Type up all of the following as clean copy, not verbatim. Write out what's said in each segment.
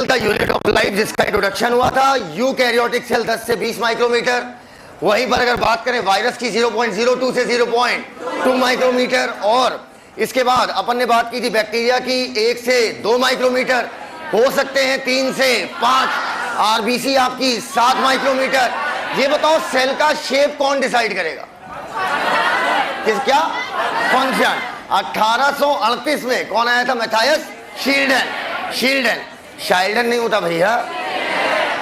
Cell का unit of life जिसका introduction हुआ था, यूकैरियोटिक सेल 10 से 20 माइक्रोमीटर। वहीं पर अगर बात करें वायरस की 0.02 से 0.2 माइक्रोमीटर, और इसके बाद अपन ने बात की थी बैक्टीरिया की 1 से 2 माइक्रोमीटर, हो सकते हैं 3 से 5, आरबीसी आपकी 7 माइक्रोमीटर। ये बताओ सेल का शेप कौन डिसाइड करेगा? क्या फंक्शन? 1838 में कौन आया था? मैथायस शील्डन नहीं होता भैया,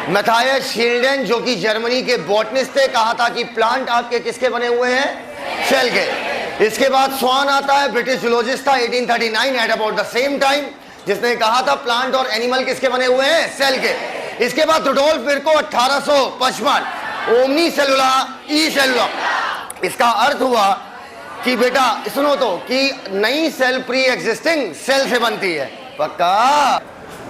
मैथायस शील्डन, जो कि जर्मनी के बॉटनिस्ट थे। कहा था कि प्लांट आपके किसके बने हुए हैं? सेल के। इसके बाद स्वान आता है, ब्रिटिश जूलॉजिस्ट था, 1839 at about the same time, जिसने कहा था प्लांट और एनिमल किसके बने हुए हैं? सेल के। इसके बाद रुडोल्फ विर्को 1855, ओमनी सेलुला ई सेलुला। इसका अर्थ हुआ कि बेटा सुनो तो, कि नई सेल प्री एग्जिस्टिंग सेल से बनती है। पक्का?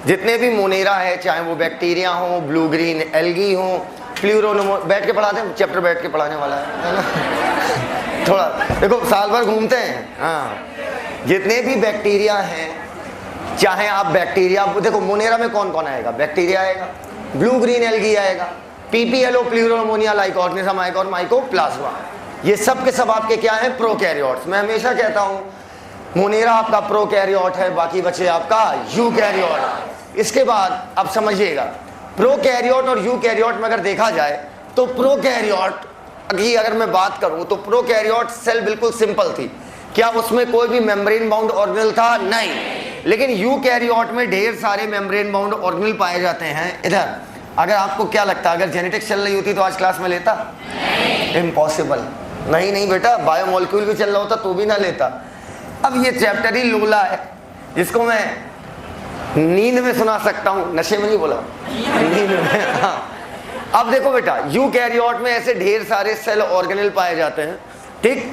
जितने भी मोनेरा है, चाहे वो बैक्टीरिया हो, ब्लू ग्रीन एल्गी हो, फ्लूरोनोमो, बैठ के पढ़ाते हैं, चैप्टर बैठ के पढ़ाने वाला है ना। थोड़ा देखो, साल भर घूमते हैं। हाँ, जितने भी बैक्टीरिया हैं, चाहे आप बैक्टीरिया देखो, मोनेरा में कौन कौन आएगा? बैक्टीरिया आएगा, ब्लू ग्रीन एल्गी आएगा, पीपीएलओ प्लूरोमोनिया लाइक ऑर्गेनिज्म आएगा, और माइकोप्लाज्मा। ये सब के सब आपके क्या है? प्रोकैरियोट्स। मैं हमेशा कहता हूं मोनेरा आपका प्रोकैरियोट है, बाकी बचे आपका यूकैरियोट। इसके बाद अब समझिएगा, प्रोकैरियोट और यूकैरियोट में अगर देखा जाए तो प्रोकैरियोट की अगर मैं बात करूं तो प्रोकैरियोट सेल बिल्कुल सिंपल थी। क्या उसमें कोई भी मेम्ब्रेन बाउंड ऑर्गेनेल था? नहीं। लेकिन यूकैरियोट में ढेर सारे मेम्ब्रेन बाउंड ऑर्गेनेल पाए जाते हैं। इधर अगर आपको क्या लगता है, अगर जेनेटिक्स चल रही होती तो आज क्लास में लेता? इम्पॉसिबल। नहीं बेटा, बायोमोलिक्यूल भी चल रहा होता तो भी ना लेता। अब ये चैप्टर ही लूला है, जिसको मैं नींद में सुना सकता हूं, नशे में नहीं बोला, नींद में। हाँ, अब देखो बेटा, यूकैरियोट में ऐसे ढेर सारे सेल ऑर्गेनेल पाए जाते हैं। ठीक,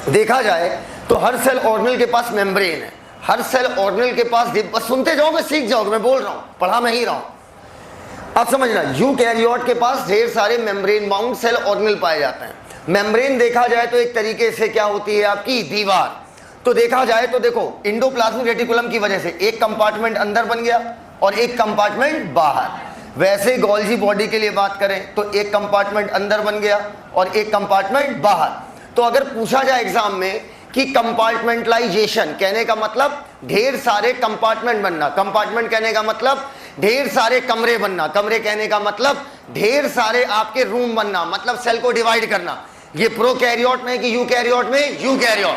देखा जाए तो हर सेल ऑर्गेनेल के पास मेम्ब्रेन है, हर सेल ऑर्गेनेल के पास, बस सुनते जाओगे सीख जाओगे, मैं बोल रहा हूं, पढ़ा मैं ही रहा हूं। अब समझना, यूकैरियोट के पास ढेर सारे मेम्ब्रेन बाउंड सेल ऑर्गेनेल पाए जाते हैं। मेम्ब्रेन देखा जाए तो एक तरीके से क्या होती है आपकी? दीवार। तो देखा जाए तो देखो, इंडोप्लाज्मिक रेटिकुलम की वजह से एक कंपार्टमेंट अंदर बन गया और एक कंपार्टमेंट बाहर। वैसे गोल्जी बॉडी के लिए बात करें तो एक कंपार्टमेंट अंदर बन गया और एक कंपार्टमेंट बाहर। तो अगर पूछा जाए एग्जाम में कि कंपार्टमेंटलाइजेशन कहने का मतलब ढेर सारे कंपार्टमेंट बनना, कंपार्टमेंट कहने का मतलब ढेर सारे कमरे बनना, कमरे कहने का मतलब ढेर सारे आपके रूम बनना, मतलब सेल को डिवाइड करना। ये प्रोकैरियोट में कि यूकैरियोट में? यूकैरियोट।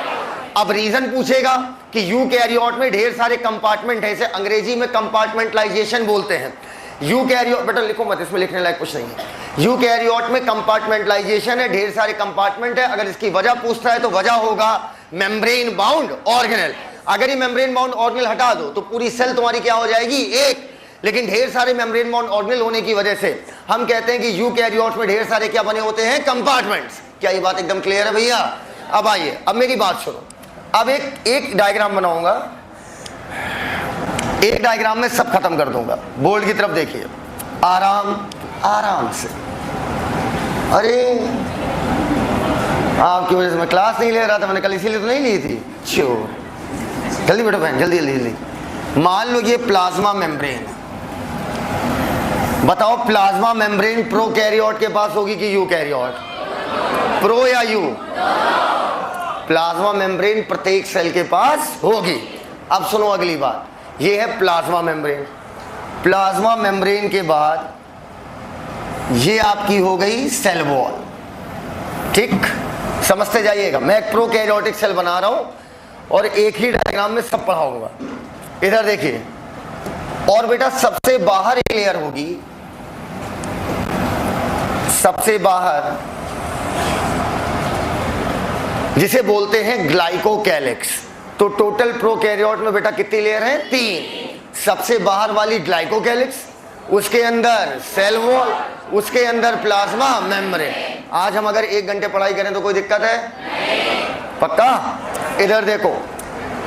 अब रीजन पूछेगा कि यूकैरियोट में ढेर सारे कंपार्टमेंट है, इसे अंग्रेजी में कंपार्टमेंटलाइजेशन बोलते हैं। यूकैरियोट, बेटा लिखो मत, इसमें लिखने लायक कुछ नहीं है। यूकैरियोट में कंपार्टमेंटलाइजेशन है, ढेर सारे कंपार्टमेंट है। अगर इसकी वजह पूछता है तो वजह होगा मेम्ब्रेन बाउंड ऑर्गेनेल। अगर ये मेम्ब्रेन बाउंड ऑर्गेनेल हटा दो तो पूरी सेल तुम्हारी क्या हो जाएगी? एक। लेकिन ढेर सारे मेम्ब्रेन बाउंड ऑर्गेनेल होने की वजह से हम कहते हैं कि यूकैरियोट में ढेर सारे क्या बने होते हैं? कंपार्टमेंट्स। क्या ये बात एकदम क्लियर है भैया? अब आइए, अब मेरी बात सुनो। अब एक डायग्राम बनाऊंगा, एक डायग्राम में सब खत्म कर दूंगा। बोर्ड की तरफ देखिए, आराम से। अरे आपकी वजह से मैं क्लास नहीं ले रहा था, मैंने कल इसीलिए तो नहीं ली थी। चोर, जल्दी बैठो बहन, जल्दी। मान लो ये प्लाज्मा मेम्ब्रेन है। बताओ प्लाज्मा मेम्ब्रेन प्रोकैरियोट के पास होगी कि यूकैरियोट? प्रो या यू? प्लाज्मा मेम्ब्रेन प्रत्येक सेल के पास होगी। अब सुनो अगली बात, ये है प्लाज्मा मेम्ब्रेन। प्लाज्मा मेम्ब्रेन के बाद ये आपकी हो गई सेल वॉल। ठीक, समझते जाइएगा। मैं एक प्रोकैरियोटिक सेल बना रहा हूं और एक ही डायग्राम में सब पढ़ाऊंगा। इधर देखिए, और बेटा सबसे बाहर एक लेयर होगी, सबसे बाहर, जिसे बोलते हैं ग्लाइकोकैलिक्स। तो टोटल प्रोकैरियोट में बेटा कितनी लेयर है? 3। सबसे बाहर वाली ग्लाइकोकैलिक्स, उसके अंदर सेल वॉल, उसके अंदर प्लाज्मा मेम्ब्रेन। आज हम अगर 1 घंटे पढ़ाई करें तो कोई दिक्कत है? पक्का? इधर देखो,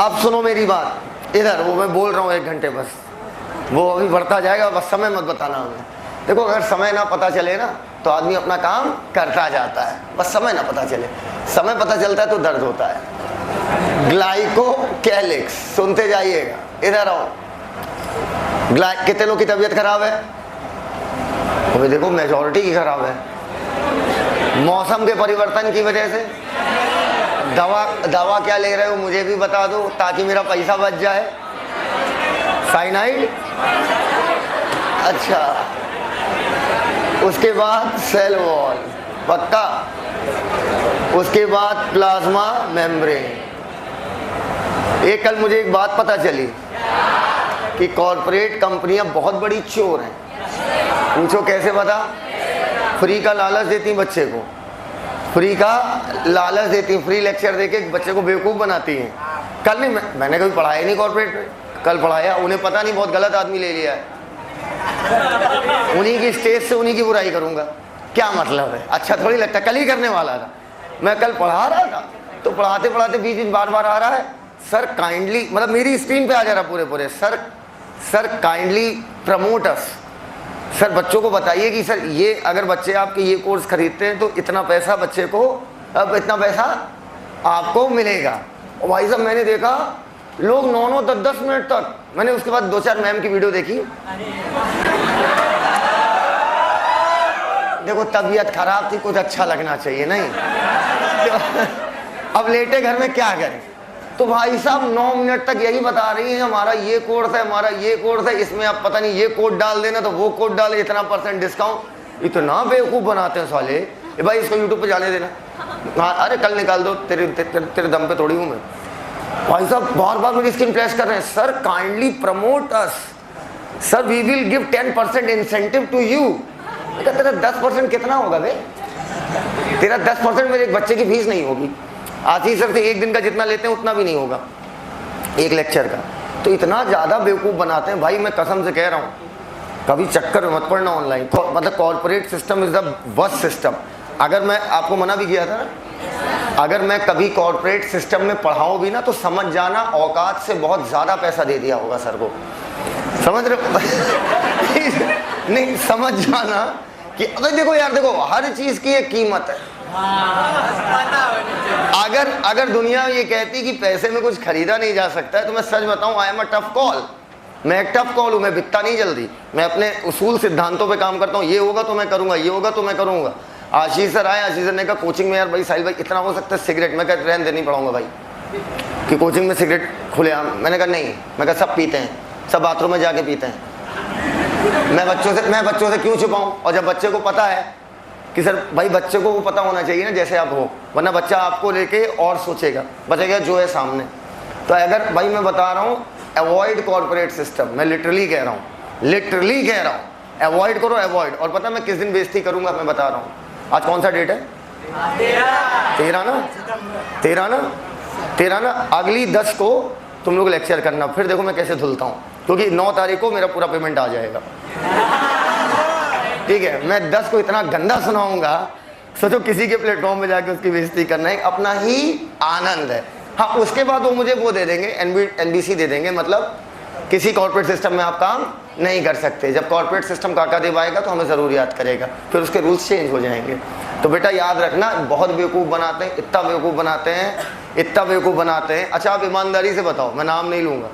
अब सुनो मेरी बात। इधर वो मैं बोल रहा हूँ 1 घंटे, बस वो अभी बढ़ता जाएगा, बस समय मत बताना हमें। देखो, अगर समय ना पता चले ना तो आदमी अपना काम करता जाता है, बस समय ना पता चले। समय पता चलता है तो दर्द होता है। ग्लाइकोकैलिक्स, सुनते जाइएगा। इधर आओ, कितने लोग की तबीयत खराब है? अभी देखो मेजॉरिटी की खराब है, मौसम के परिवर्तन की वजह से। दवा क्या ले रहे हो मुझे भी बता दो ताकि मेरा पैसा बच जाए। साइनाइड, अच्छा। उसके बाद सेल वॉल, पक्का। उसके बाद प्लाज्मा मेम्ब्रेन। एक कल मुझे एक बात पता चली कि कॉरपोरेट कंपनियां बहुत बड़ी चोर हैं। पूछो कैसे? बता। फ्री का लालच देती बच्चे को, फ्री का लालच देती, फ्री लेक्चर देके बच्चे को बेवकूफ़ बनाती हैं। कल नहीं, मैंने कभी पढ़ाया नहीं कॉर्पोरेट में, कल पढ़ाया। उन्हें पता नहीं बहुत गलत आदमी ले लिया है, उन्हीं की स्टेज से उन्हीं की बुराई करूंगा, क्या मतलब है? अच्छा थोड़ी लगता, कल ही करने वाला था। मैं कल पढ़ा रहा था तो पढ़ाते पढ़ाते बीच बीच बार बार आ रहा है, सर काइंडली, मतलब मेरी स्क्रीन पे आ जा रहा पूरे पूरे, sir kindly promote us. Sir बच्चों को बताइए कि सर ये अगर बच्चे आपके ये कोर्स खरीदते हैं तो इतना पैसा बच्चे को, अब इतना पैसा आपको मिलेगा। और भाई साहब मैंने देखा लोग 9-9, 10-10 मिनट तक, मैंने उसके बाद 2-4 मैम की वीडियो देखी। देखो तबीयत खराब थी, कुछ अच्छा लगना चाहिए नहीं अब लेटे घर में क्या करें? तो भाई साहब 9 मिनट तक यही बता रही है हमारा ये कोर्स है, हमारा ये कोर्स है, इसमें आप पता नहीं ये कोड डाल देना तो वो कोड डाले, इतना % डिस्काउंट। इतना बेवकूफ़ बनाते हैं साले। भाई इसको यूट्यूब पे जाने देना, हाँ अरे कल निकाल दो, तेरे दम पे थोड़ी हूँ मैं। भाई साहब बार बार मेरी स्क्रीन प्रेस कर रहे हैं, sir kindly promote us, sir we will give 10% incentive to you. तेरा 10% कितना होगा बे? तेरा 10% मेरे एक बच्चे की फीस नहीं होगी। आशीष सर से एक दिन का जितना लेते हैं उतना भी नहीं होगा एक लेक्चर का। तो इतना ज़्यादा बेवकूफ़ बनाते हैं भाई, मैं कसम से कह रहा हूँ कभी चक्कर मत पड़ना ऑनलाइन। मतलब corporate system is the worst system. अगर मैं आपको मना भी किया था ना, अगर मैं कभी कॉर्पोरेट सिस्टम में पढ़ाऊँ भी ना तो समझ जाना औकात से बहुत ज़्यादा पैसा दे दिया होगा सर को, समझ रहे नहीं समझ जाना कि अगर देखो यार, देखो हर चीज़ की एक कीमत है। अगर दुनिया ये कहती कि पैसे में कुछ खरीदा नहीं जा सकता है तो मैं सच बताऊं, I am a tough call. मैं एक टफ कॉल हूँ, मैं बिकता नहीं जल्दी, मैं अपने उसूल सिद्धांतों पे काम करता हूँ। ये होगा तो मैं करूँगा, ये होगा तो मैं करूँगा। आशीष सर आए, आशीष सर ने कहा कोचिंग में यार भाई साहिल भाई इतना हो सकता है सिगरेट, मैं कहा रहने नहीं पड़ाऊंगा भाई कि कोचिंग में सिगरेट खुले आम। मैंने कहा नहीं, मैं कहा सब पीते हैं, सब बाथरूम में जाके पीते हैं, मैं बच्चों से क्यों छुपाऊँ? और जब बच्चे को पता है कि सर भाई, बच्चे को वो पता होना चाहिए ना जैसे आप हो, वरना बच्चा आपको लेके और सोचेगा, बचेगा जो है सामने। तो अगर भाई मैं बता रहा हूँ अवॉइड कॉर्पोरेट सिस्टम, मैं लिटरली कह रहा हूँ अवॉइड करो, अवॉइड। और पता मैं किस दिन बेइज्जती करूँगा, मैं बता रहा हूँ। आज कौन सा डेट है? 13 ना। अगली 10 को तुम लोग लेक्चर करना, फिर देखो मैं कैसे धुलता हूँ, क्योंकि 9 तारीख को मेरा पूरा पेमेंट आ जाएगा। ठीक है, मैं 10 को इतना गंदा सुनाऊंगा, सोचो किसी के प्लेटफॉर्म में जाके उसकी बेइज्जती करना है, अपना ही आनंद है। हाँ उसके बाद वो मुझे वो दे देंगे, NBC दे देंगे, मतलब किसी कॉर्पोरेट सिस्टम में आप काम नहीं कर सकते। जब कॉर्पोरेट सिस्टम काका देव आएगा तो हमें ज़रूर याद करेगा, फिर उसके रूल्स चेंज हो जाएंगे। तो बेटा याद रखना, बहुत बेवकूफ़ बनाते हैं, इतना बेवकूफ़ बनाते हैं। अच्छा आप ईमानदारी से बताओ, मैं नाम नहीं लूँगा,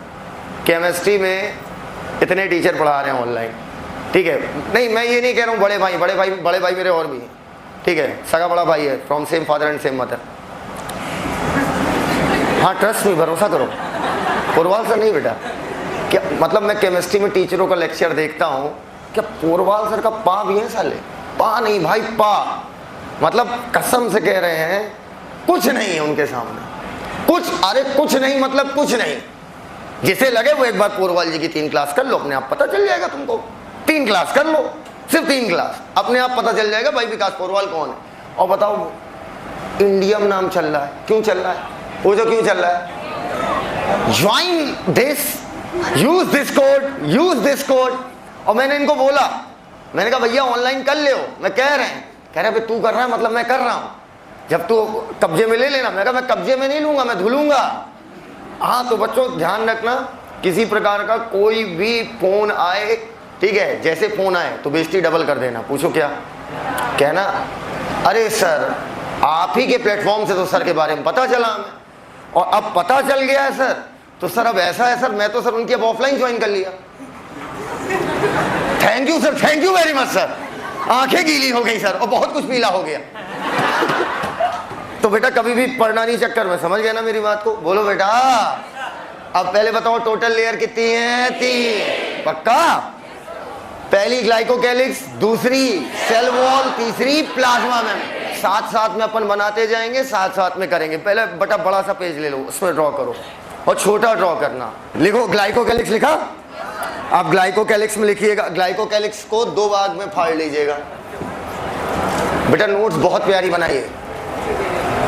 केमिस्ट्री में इतने टीचर पढ़ा रहे हैं ऑनलाइन, ठीक है? नहीं मैं ये नहीं कह रहा हूँ बड़े भाई मेरे और भी हैं, ठीक है? सगा बड़ा भाई है, from same father and same mother. हाँ ट्रस्ट में भरोसा करो, पोरवाल सर नहीं बेटा। क्या मतलब मैं केमिस्ट्री में टीचरों का लेक्चर देखता हूँ, क्या पोरवाल सर का पा भी है साले? पा नहीं भाई, पा मतलब कसम से कह रहे हैं कुछ नहीं है उनके सामने, कुछ नहीं, मतलब कुछ नहीं। जिसे लगे वो एक बार पोरवाल जी की 3 क्लास कर लो, अपने आप पता चल जाएगा तुमको। 3 क्लास कर लो, सिर्फ 3 क्लास, अपने आप पता चल जाएगा भाई विकास पोरवाल कौन है। और बताओ इंडियम नाम चल रहा है, क्यों चल रहा है? वो जो क्यों चल रहा है, join this, use this code. और मैंने इनको बोला, मैंने कहा भैया ऑनलाइन कर ले हो, मैं कह रहे भाई तू कर रहा है मतलब मैं कर रहा हूँ, जब तू कब्जे में ले लेना। मैं कहा मैं कब्जे में नहीं लूंगा, मैं धुलूंगा। हाँ तो बच्चों ध्यान रखना, किसी प्रकार का कोई भी फोन आए, ठीक है, जैसे फोन आए तो बेइज्जती डबल कर देना। पूछो क्या कहना, अरे सर आप ही के प्लेटफॉर्म से तो सर के बारे में पता चला हमें, और अब पता चल गया है सर, तो सर अब ऐसा है सर, मैं तो सर उनकी अब ऑफलाइन ज्वाइन कर लिया। Thank you sir, thank you very much sir. आंखें गीली हो गई सर और बहुत कुछ पीला हो गया। तो बेटा कभी भी पढ़ना नहीं चक्कर में, समझ गया ना मेरी बात को? बोलो बेटा। अब पहले बताओ टोटल लेयर कितनी है? 3। पक्का? पहली ग्लाइकोकैलिक्स, दूसरी सेल वॉल, तीसरी प्लाज्मा मेम्ब्रेन। साथ साथ में अपन बनाते जाएंगे, साथ साथ में करेंगे। पहले बेटा बड़ा सा पेज ले लो, उसमें ड्रॉ करो और छोटा ड्रॉ करना। लिखो ग्लाइकोकैलिक्स। लिखा? आप ग्लाइकोकैलिक्स में लिखिएगा। ग्लाइकोकैलिक्स को 2 भाग में फाड़ लीजिएगा। बेटा नोट्स बहुत प्यारी बनाइए,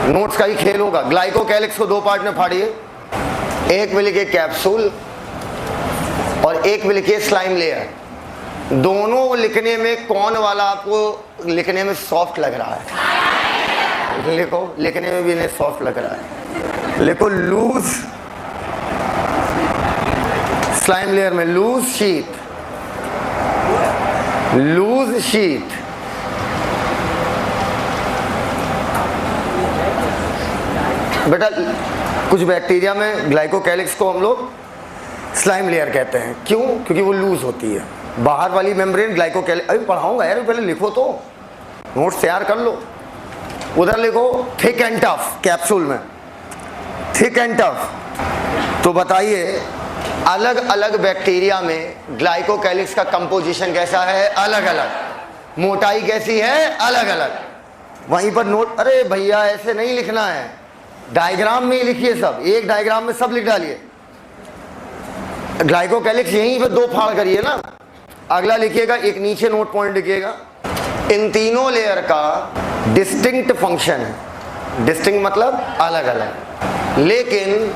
नोट्स का ही खेल होगा। ग्लाइकोकैलिक्स को 2 पार्ट में फाड़िए। एक में लिखिए कैप्सूल और एक में लिखिए स्लाइम लेयर। दोनों लिखने में कौन वाला आपको लिखने में सॉफ्ट लग रहा है? लिखो, लिखने में भी इन्हें सॉफ्ट लग रहा है। लिखो लूज, स्लाइम लेयर में लूज शीट, लूज शीट। बेटा कुछ बैक्टीरिया में ग्लाइकोकैलिक्स को हम लोग स्लाइम लेयर कहते हैं। क्यों? क्योंकि वो लूज होती है। बाहर वाली मेम्ब्रेन ग्लाइकोकैलिक्स, अभी पढ़ाऊंगा यार, पहले लिखो तो, नोट्स तैयार कर लो। उधर लिखो थिक एंड टफ, कैप्सूल में थिक एंड टफ। तो बताइए अलग अलग बैक्टीरिया में ग्लाइकोकैलिक्स का कंपोजिशन कैसा है? अलग अलग। मोटाई कैसी है? अलग अलग। वहीं पर नोट, अरे भैया ऐसे नहीं लिखना है, डायग्राम में ही लिखिए सब। एक डायग्राम में सब लिख डालिए। ग्लाइकोकैलिक्स यहीं पे 2 फाड़ करिए ना। अगला लिखिएगा, एक नीचे नोट पॉइंट लिखिएगा। इन तीनों लेयर का डिस्टिंक्ट फंक्शन है। डिस्टिंक्ट मतलब अलग अलग, लेकिन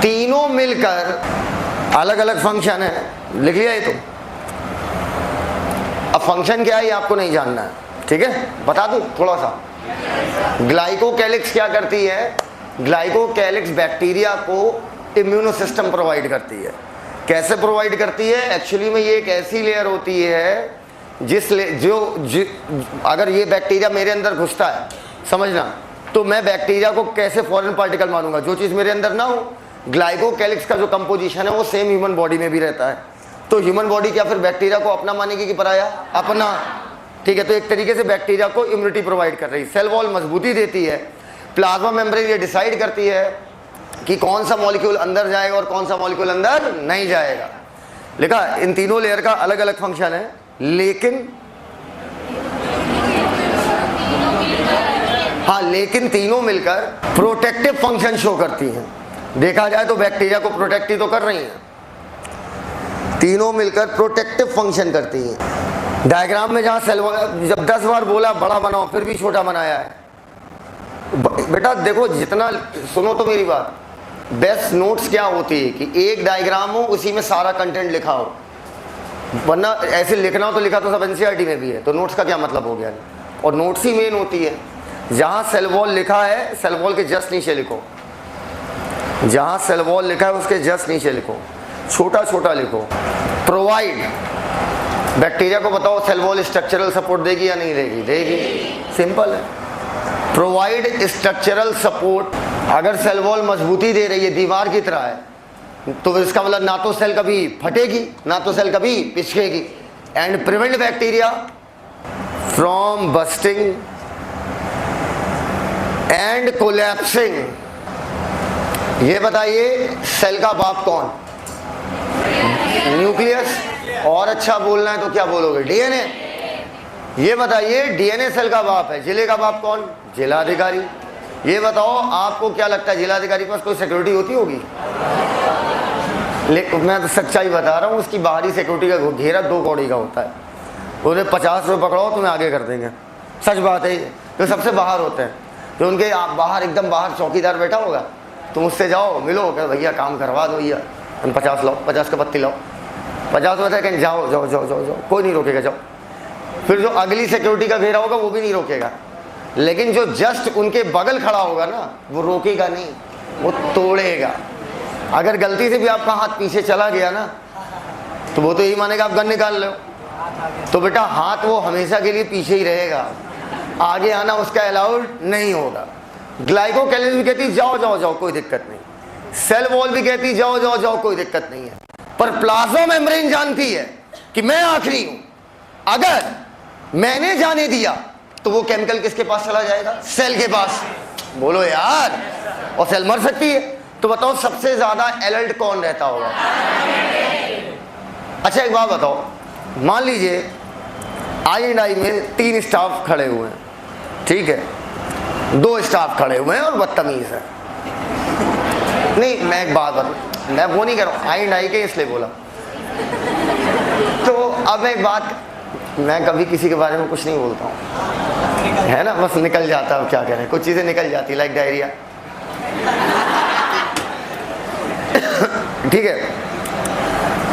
तीनों मिलकर अलग अलग फंक्शन है। लिख लिया ये तो? अब फंक्शन क्या है ये आपको नहीं जानना है, ठीक है? बता दूं थोड़ा सा। ग्लाइकोकैलिक्स क्या करती है? ग्लाइकोकैलिक्स बैक्टीरिया को इम्यूनो सिस्टम प्रोवाइड करती है। कैसे प्रोवाइड करती है? एक्चुअली में ये एक ऐसी लेयर होती है अगर ये बैक्टीरिया मेरे अंदर घुसता है, समझना, तो मैं बैक्टीरिया को कैसे फॉरेन पार्टिकल मानूंगा? जो चीज़ मेरे अंदर ना हो। ग्लाइकोकैलिक्स का जो कंपोजिशन है वो सेम ह्यूमन बॉडी में भी रहता है। तो ह्यूमन बॉडी क्या फिर बैक्टीरिया को अपना मानेगी कि पराया? अपना। ठीक है, तो एक तरीके से बैक्टीरिया को इम्यूनिटी प्रोवाइड कर रही है। सेल वॉल मजबूती देती है। प्लाज्मा मेम्ब्रेन ये डिसाइड करती है कि कौन सा मॉलिक्यूल अंदर जाएगा और कौन सा मॉलिक्यूल अंदर नहीं जाएगा। लिखा? इन तीनों लेयर का अलग अलग फंक्शन है, लेकिन लेकिन तीनों मिलकर प्रोटेक्टिव फंक्शन शो करती हैं। देखा जाए तो बैक्टीरिया को प्रोटेक्ट ही तो कर रही हैं। तीनों मिलकर प्रोटेक्टिव फंक्शन करती हैं। डायग्राम में जहां सेल जब 10 बार बोला बड़ा बनाओ, फिर भी छोटा बनाया है। बेटा देखो, जितना सुनो तो मेरी बात, बेस्ट नोट्स क्या होती है कि एक डायग्राम हो, उसी में सारा कंटेंट लिखा हो। वरना ऐसे लिखना हो तो लिखा तो सब एनसीईआरटी में भी है, तो नोट्स का क्या मतलब हो गया? और नोट्स ही मेन होती है। जहां सेल वॉल लिखा है, सेल वॉल के जस्ट नीचे लिखो। जहां सेल वॉल लिखा है उसके जस्ट नीचे लिखो, छोटा छोटा लिखो। प्रोवाइड, बैक्टीरिया को बताओ सेल वॉल स्ट्रक्चरल सपोर्ट देगी या नहीं देगी? देगी। सिंपल है। Provide structural support. अगर सेल वॉल मजबूती दे रही है, दीवार की तरह है, तो इसका मतलब ना तो सेल कभी फटेगी, ना तो सेल कभी पिचकेगी। And prevent bacteria from bursting and collapsing. ये बताइए सेल का बाप कौन? न्यूक्लियस। और अच्छा बोलना है तो क्या बोलोगे? डीएनए। ये बताइए डीएनए सेल का बाप है। जिले का बाप कौन? जिलाधिकारी। ये बताओ आपको क्या लगता है जिलाधिकारी के पास कोई सिक्योरिटी होती होगी? लेकिन मैं तो सच्चाई बता रहा हूँ, उसकी बाहरी सिक्योरिटी का घेरा 2 कौड़ी का होता है। उन्हें 50 रुपये पकड़ाओ तुम्हें आगे कर देंगे। सच बात है। जो सबसे बाहर होते हैं, जो उनके आप बाहर एकदम बाहर चौकीदार बैठा होगा, तुम उससे जाओ मिलो, कह भैया काम करवा दो भैया, तुम 50 लाओ, 50 का पत्ती लाओ, 50 होता है कहीं जाओ जाओ जाओ जाओ जाओ, कोई नहीं रोकेगा, जाओ। फिर जो अगली सिक्योरिटी का घेरा होगा वो भी नहीं रोकेगा, लेकिन जो जस्ट उनके बगल खड़ा होगा ना, वो रोकेगा नहीं, वो तोड़ेगा। अगर गलती से भी आपका हाथ पीछे चला गया ना, तो वो तो यही मानेगा आप गन निकाल लो। तो बेटा हाथ वो हमेशा के लिए पीछे ही रहेगा, आगे आना उसका अलाउड नहीं होगा। ग्लाइकोकैलिक्स भी कहती जाओ जाओ जाओ कोई दिक्कत नहीं, सेल वॉल भी कहती जाओ जाओ जाओ कोई दिक्कत नहीं है, पर प्लाज्मा मेम्ब्रेन जानती है कि मैं आखिरी हूं। अगर मैंने जाने दिया तो वो केमिकल किसके पास चला जाएगा? सेल के पास। बोलो यार, और सेल मर सकती है। तो बताओ सबसे ज्यादा अलर्ट कौन रहता होगा? अच्छा एक बात बताओ, मान लीजिए I&I में 3 स्टाफ खड़े हुए हैं, ठीक है, 2 स्टाफ खड़े हुए हैं और बदतमीज है। नहीं मैं एक बात बताऊं, मैं वो नहीं कर रहा हूं, I&I के इसलिए बोला। तो अब एक बात, मैं कभी किसी के बारे में कुछ नहीं बोलता हूँ, है ना, बस निकल जाता है, क्या करें, कुछ चीजें निकल जाती लाइक डायरिया। ठीक है,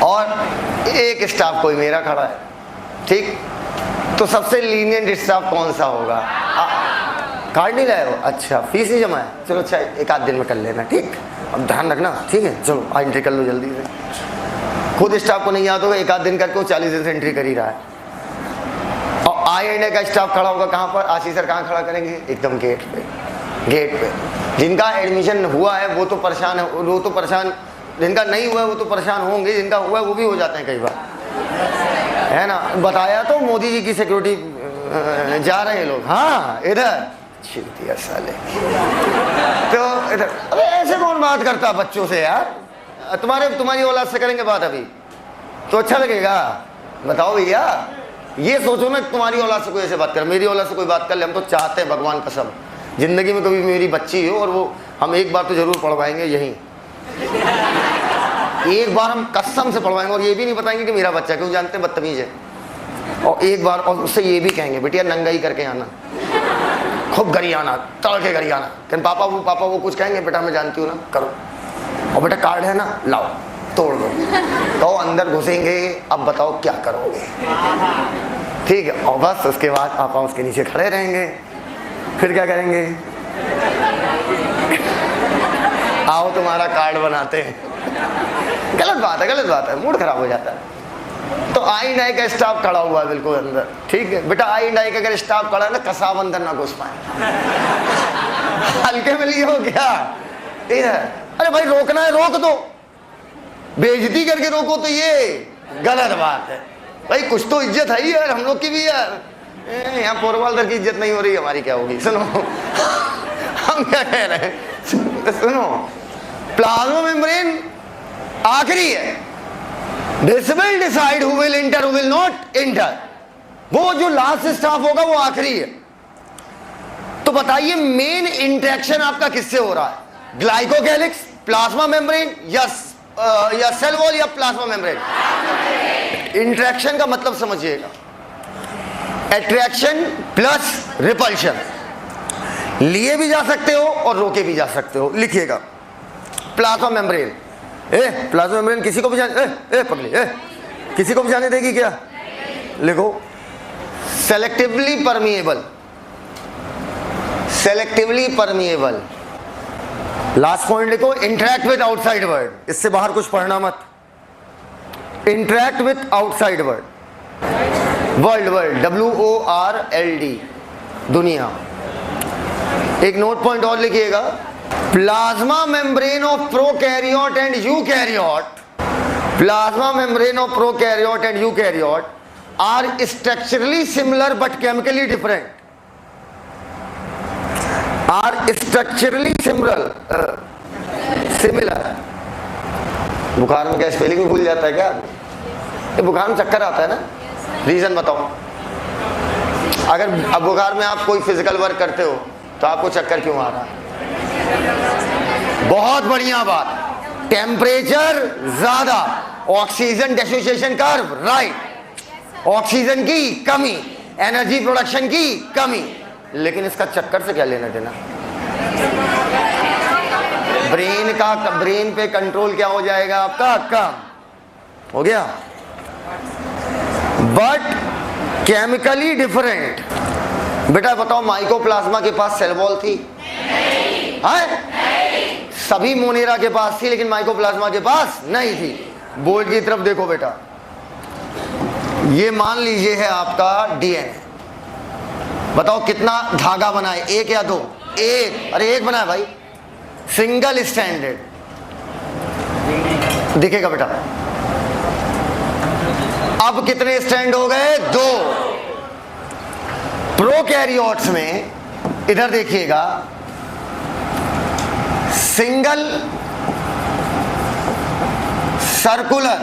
और एक स्टाफ कोई मेरा खड़ा है, ठीक, तो सबसे लीनियंट स्टाफ कौन सा होगा? कार्ड नहीं लाए हो? अच्छा, फीस नहीं जमा है, चलो अच्छा एक आध दिन में कर लेना, ठीक, अब ध्यान रखना, ठीक है, चलो एंट्री कर लो जल्दी से। खुद स्टाफ को नहीं याद होगा, एक आध दिन करके वो 40 दिन से एंट्री कर ही रहा है। और I&I का स्टाफ खड़ा होगा कहाँ पर? आशीष सर कहाँ खड़ा करेंगे? एकदम गेट पे, गेट पे। जिनका एडमिशन हुआ है वो तो परेशान है, वो तो परेशान, जिनका नहीं हुआ है वो तो परेशान होंगे, जिनका हुआ है वो भी हो जाते हैं कई बार, है ना। बताया तो मोदी जी की सिक्योरिटी जा रहे हैं लोग, हाँ इधर छिड़ती साले। तो इधर, अबे ऐसे कौन बात करता बच्चों से यार? तुम्हारी औलाद से करेंगे बात अभी तो अच्छा लगेगा? बताओ भैया, ये सोचो ना तुम्हारी औलाद से कोई ऐसे बात कर, मेरी औलाद से कोई बात कर ले, हम तो चाहते हैं भगवान कसम जिंदगी में कभी मेरी बच्ची हो और वो हम एक बार तो जरूर पढ़वाएंगे यहीं, एक बार हम कसम से पढ़वाएंगे, और ये भी नहीं बताएंगे कि मेरा बच्चा, क्यों जानते हैं बदतमीज है। और एक बार और उससे ये भी कहेंगे बेटिया नंगा ही करके आना, खूब गरियाना, तड़के गरियाना। कि पापा वो कुछ कहेंगे, बेटा मैं जानती हूँ ना, करो। और बेटा कार्ड है ना, लाओ तोड़ दो। तो अंदर घुसेंगे, अब बताओ क्या करोगे? ठीक है, और बस उसके बाद पापा उसके नीचे खड़े रहेंगे, फिर क्या करेंगे? आओ तुम्हारा कार्ड बनाते हैं। गलत बात है, मूड खराब हो जाता है। तो I&I का स्टाफ खड़ा हुआ है बिल्कुल अंदर, ठीक है बेटा, I&I का अगर स्टाफ खड़ा है ना, कसाब अंदर ना घुस पाए। हल्के में लिए हो क्या? इधर, अरे भाई रोकना है रोक दो, बेइज्जती करके रोको तो ये गलत बात है। भाई कुछ तो इज्जत है ही यार, हम लोग की भी यार। यहाँ पोरवालदर की इज्जत नहीं हो रही, हमारी क्या होगी? सुनो हम क्या कह रहे हैं, सुनो, प्लाज्मा मेम्ब्रेन आखिरी है। This will decide who will enter, who will not enter. वो जो लास्ट स्टाफ होगा वो आखिरी है। तो बताइए मेन इंटरेक्शन आपका किससे हो रहा है? ग्लाइकोकैलिक्स, प्लाज्मा मेम्ब्रेन या सेल वॉल या प्लाज्मा मेम्ब्रेन? इंटरेक्शन का मतलब समझिएगा, अट्रैक्शन प्लस रिपल्शन। लिए भी जा सकते हो और रोके भी जा सकते हो। लिखिएगा प्लाज्मा मेम्ब्रेन। प्लाज्मा मेम्ब्रेन किसी को भी जाने पगली किसी को भी जाने देगी क्या? लिखो selectively permeable, selectively permeable. Last point लिखो इंटरैक्ट विद आउटसाइड वर्ल्ड। इससे बाहर कुछ पढ़ना मत। Interact with outside world, world WORLD, दुनिया। एक नोट पॉइंट और लिखिएगा, plasma membrane of prokaryote and eukaryote, plasma membrane of prokaryote and eukaryote are structurally similar but chemically different, are structurally similar. बुखार में क्या स्पेलिंग भी भूल जाता है क्या? ये बुखार में चक्कर आता है ना, रीजन बताओ। अगर अब बुखार में आप कोई फिजिकल वर्क करते हो तो आपको चक्कर क्यों आ रहा है? बहुत बढ़िया बात, टेम्परेचर ज्यादा, ऑक्सीजन डेसोसिएशन कर्व राइट, ऑक्सीजन की कमी, एनर्जी प्रोडक्शन की कमी। लेकिन इसका चक्कर से क्या लेना देना? ब्रेन पे कंट्रोल क्या हो जाएगा आपका? कम हो गया, बट केमिकली डिफरेंट। बेटा बताओ माइकोप्लाज्मा के पास सेल वॉल थी? नहीं। सभी मोनेरा के पास थी लेकिन माइकोप्लाज्मा के पास नहीं थी। बोर्ड की तरफ देखो बेटा, ये मान लीजिए है आपका डीएनए। बताओ कितना धागा बनाए, एक या दो? एक। अरे एक बनाए भाई, सिंगल स्टैंडर्ड। दिखेगा बेटा। अब कितने स्ट्रैंड हो गए? 2। प्रोकैरियोट्स में इधर देखिएगा, सिंगल सर्कुलर,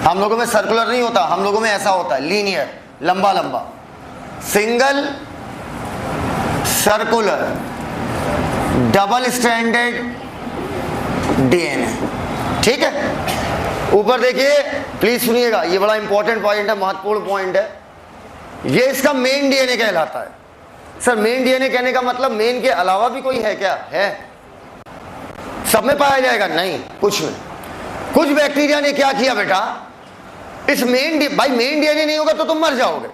हम लोगों में सर्कुलर नहीं होता, हम लोगों में ऐसा होता है लीनियर, लंबा लंबा, single circular double stranded DNA. ठीक है, ऊपर देखिए, प्लीज सुनिएगा, ये बड़ा इंपॉर्टेंट पॉइंट है, महत्वपूर्ण पॉइंट है। ये इसका मेन डीएनए कहलाता है। सर मेन डीएनए कहने का मतलब मेन के अलावा भी कोई है क्या? है, सब में पाया जाएगा? नहीं, कुछ में। कुछ बैक्टीरिया ने क्या किया बेटा, इस भाई मेन डीएनए नहीं होगा तो तुम मर जाओगे,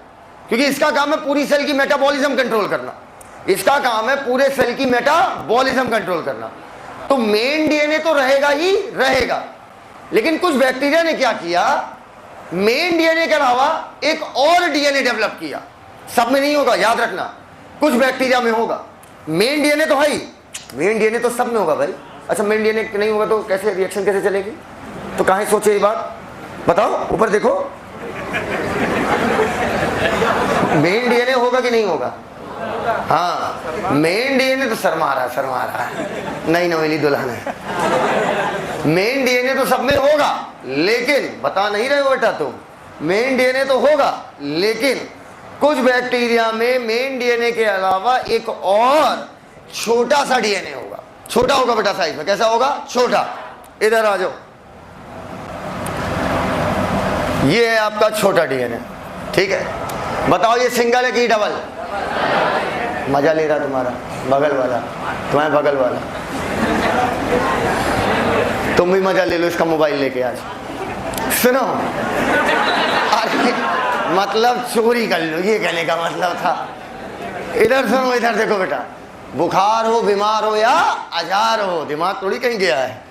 क्योंकि इसका काम है पूरी सेल की मेटाबॉलिज्म कंट्रोल करना। इसका काम है पूरे सेल की मेटाबॉलिज्म कंट्रोल करना। तो मेन डीएनए तो रहेगा ही रहेगा, लेकिन कुछ बैक्टीरिया ने क्या किया, मेन डीएनए के अलावा एक और डीएनए डेवलप किया। सब में नहीं होगा, याद रखना, कुछ बैक्टीरिया में होगा। मेन डीएनए तो है ही, मेन डीएनए तो सब में होगा भाई। अच्छा, मेन डीएनए नहीं होगा तो कैसे रिएक्शन कैसे चलेगी? तो कहां सोचे ये बात, बताओ, ऊपर देखो, मेन डीएनए होगा कि नहीं होगा? हाँ, मेन डीएनए तो शर्मा रहा है, नई नवेली दुल्हन है। मेन डीएनए तो सब में होगा, लेकिन बता नहीं रहे हो बेटा तुम, मेन डीएनए तो होगा, लेकिन कुछ बैक्टीरिया में मेन डीएनए के अलावा एक और छोटा सा डीएनए होगा। छोटा होगा बेटा साइज में, कैसा होगा? छोटा। इधर आ जाओ, ये है आपका छोटा डीएनए। ठीक है, बताओ ये सिंगल है कि डबल? मजा ले रहा तुम्हारा बगल वाला, तुम्हारे बगल वाला। तुम भी मजा ले लो इसका मोबाइल लेके आज। सुनो, अरे मतलब चोरी कर लो, ये कहने का मतलब था। इधर सुनो, इधर देखो बेटा, बुखार हो, बीमार हो या आजार हो, दिमाग थोड़ी कहीं गया है।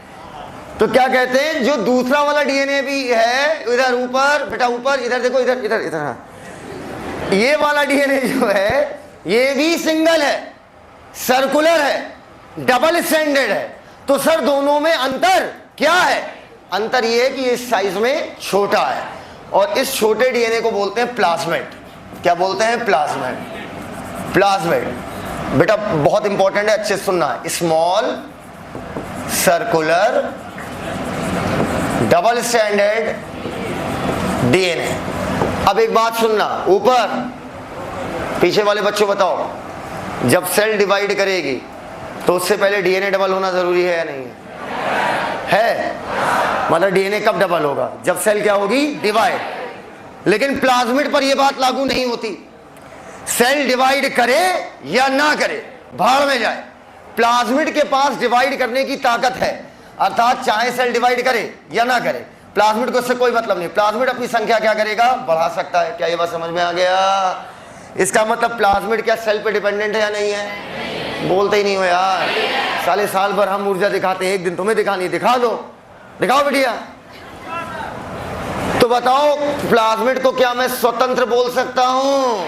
तो क्या कहते हैं, जो दूसरा वाला डीएनए भी है, इधर ऊपर बेटा, ऊपर इधर देखो, इधर इधर इधर, हाँ, ये वाला डीएनए जो है ये भी सिंगल है, सर्कुलर है, डबल स्ट्रैंडेड है। तो सर दोनों में अंतर क्या है? अंतर ये है कि इस साइज में छोटा है, और इस छोटे डीएनए को बोलते हैं प्लाज्मिड। क्या बोलते हैं? प्लाज्मिड। प्लाज्मिड बेटा बहुत इंपॉर्टेंट है, अच्छे से सुनना है। Small circular double stranded DNA. अब एक बात सुनना, ऊपर पीछे वाले बच्चों बताओ, जब सेल डिवाइड करेगी तो उससे पहले डीएनए डबल होना जरूरी है या नहीं है? मतलब डीएनए कब डबल होगा? जब सेल क्या होगी? डिवाइड। लेकिन प्लाज्मिड पर यह बात लागू नहीं होती। सेल डिवाइड करे या ना करे, भाड़ में जाए, प्लाज्मिड के पास डिवाइड करने की ताकत है। अर्थात चाहे सेल डिवाइड करे या ना करे, प्लाज्मिड को इससे कोई मतलब नहीं। प्लाज्मिड अपनी संख्या क्या करेगा? बढ़ा सकता है। क्या ये बात समझ में आ गया? इसका मतलब प्लाज्मिड क्या सेल पे डिपेंडेंट है या नहीं है? बोलते ही नहीं हो यार, साले साल भर हम ऊर्जा दिखाते हैं, एक दिन तुम्हें दिखानी, दिखा दो, दिखाओ बेटिया। तो बताओ, प्लाज्मिड को क्या मैं स्वतंत्र बोल सकता हूं?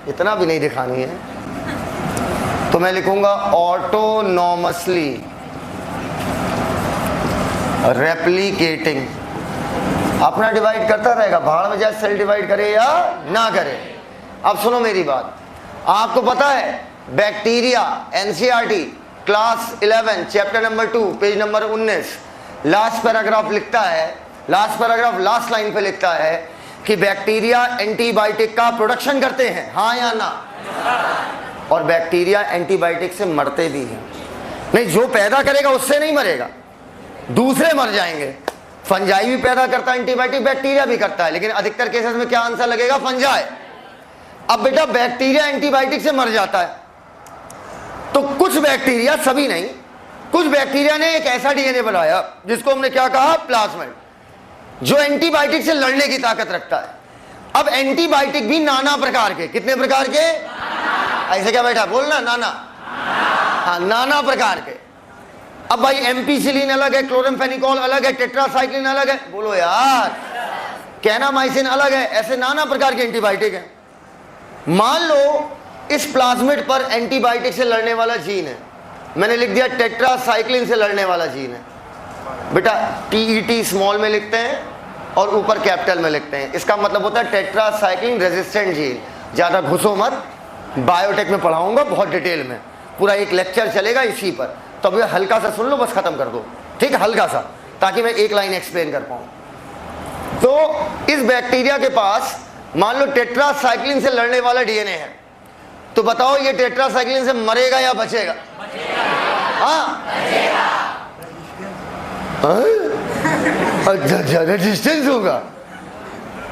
इतना भी नहीं दिखानी है तो मैं लिखूंगा ऑटोनॉमसली रेप्लिकेटिंग। अपना डिवाइड करता रहेगा, भाड़ में जाए सेल डिवाइड करे या ना करे। अब सुनो मेरी बात, आपको पता है bacteria, NCERT class 11 chapter number 2 page number 19 last paragraph लिखता है, लास्ट पैराग्राफ लास्ट लाइन पे लिखता है कि बैक्टीरिया एंटीबायोटिक का प्रोडक्शन करते हैं, हाँ या ना? और बैक्टीरिया एंटीबायोटिक से मरते भी हैं। नहीं, जो पैदा करेगा उससे नहीं मरेगा, दूसरे मर जाएंगे। फंजाई भी पैदा करता है एंटीबायोटिक, बैक्टीरिया भी करता है, लेकिन अधिकतर केसेस में क्या आंसर लगेगा? फंजाई। अब बेटा बैक्टीरिया एंटीबायोटिक से मर जाता है, तो कुछ बैक्टीरिया, सभी नहीं, कुछ बैक्टीरिया ने एक ऐसा डीएनए बनाया जिसको हमने क्या कहा? प्लाज्मिड, जो एंटीबायोटिक से लड़ने की ताकत रखता है। अब एंटीबायोटिक भी नाना प्रकार के, कितने प्रकार के? ऐसे क्या बेटा बोलना, नाना, हाँ नाना प्रकार के। अब भाई एम्पीसिलिन अलग है, क्लोरामफेनिकोल अलग है, टेट्रासाइक्लिन अलग है, बोलो यार, कैनामाइसिन अलग है, ऐसे नाना प्रकार के एंटीबायोटिक हैं। मान लो इस प्लाज्मिड पर एंटीबायोटिक से लड़ने वाला जीन है, मैंने लिख दिया टेट्रासाइक्लिन से लड़ने वाला जीन है। बेटा TET स्मॉल में लिखते हैं और ऊपर कैपिटल में लिखते हैं। इसका मतलब होता है टेट्रासाइक्लिन रेजिस्टेंट जीन। ज़्यादा घुसो मत, बायोटेक में पढ़ाऊंगा बहुत डिटेल में, पूरा एक लेक्चर चलेगा इसी पर। तो अब हल्का सा सुन लो, बस खत्म कर दो, ठीक है, हल्का सा, ताकि मैं एक लाइन एक्सप्लेन कर पाऊँ। तो इस बैक्टीरिया के पास मान लो टेट्रासाइक्लिन से लड़ने वाला DNA है, तो बताओ ये टेट्रासाइक्लिन से मरेगा या बचेगा? हाँ, अच्छा, रेजिस्टेंस होगा।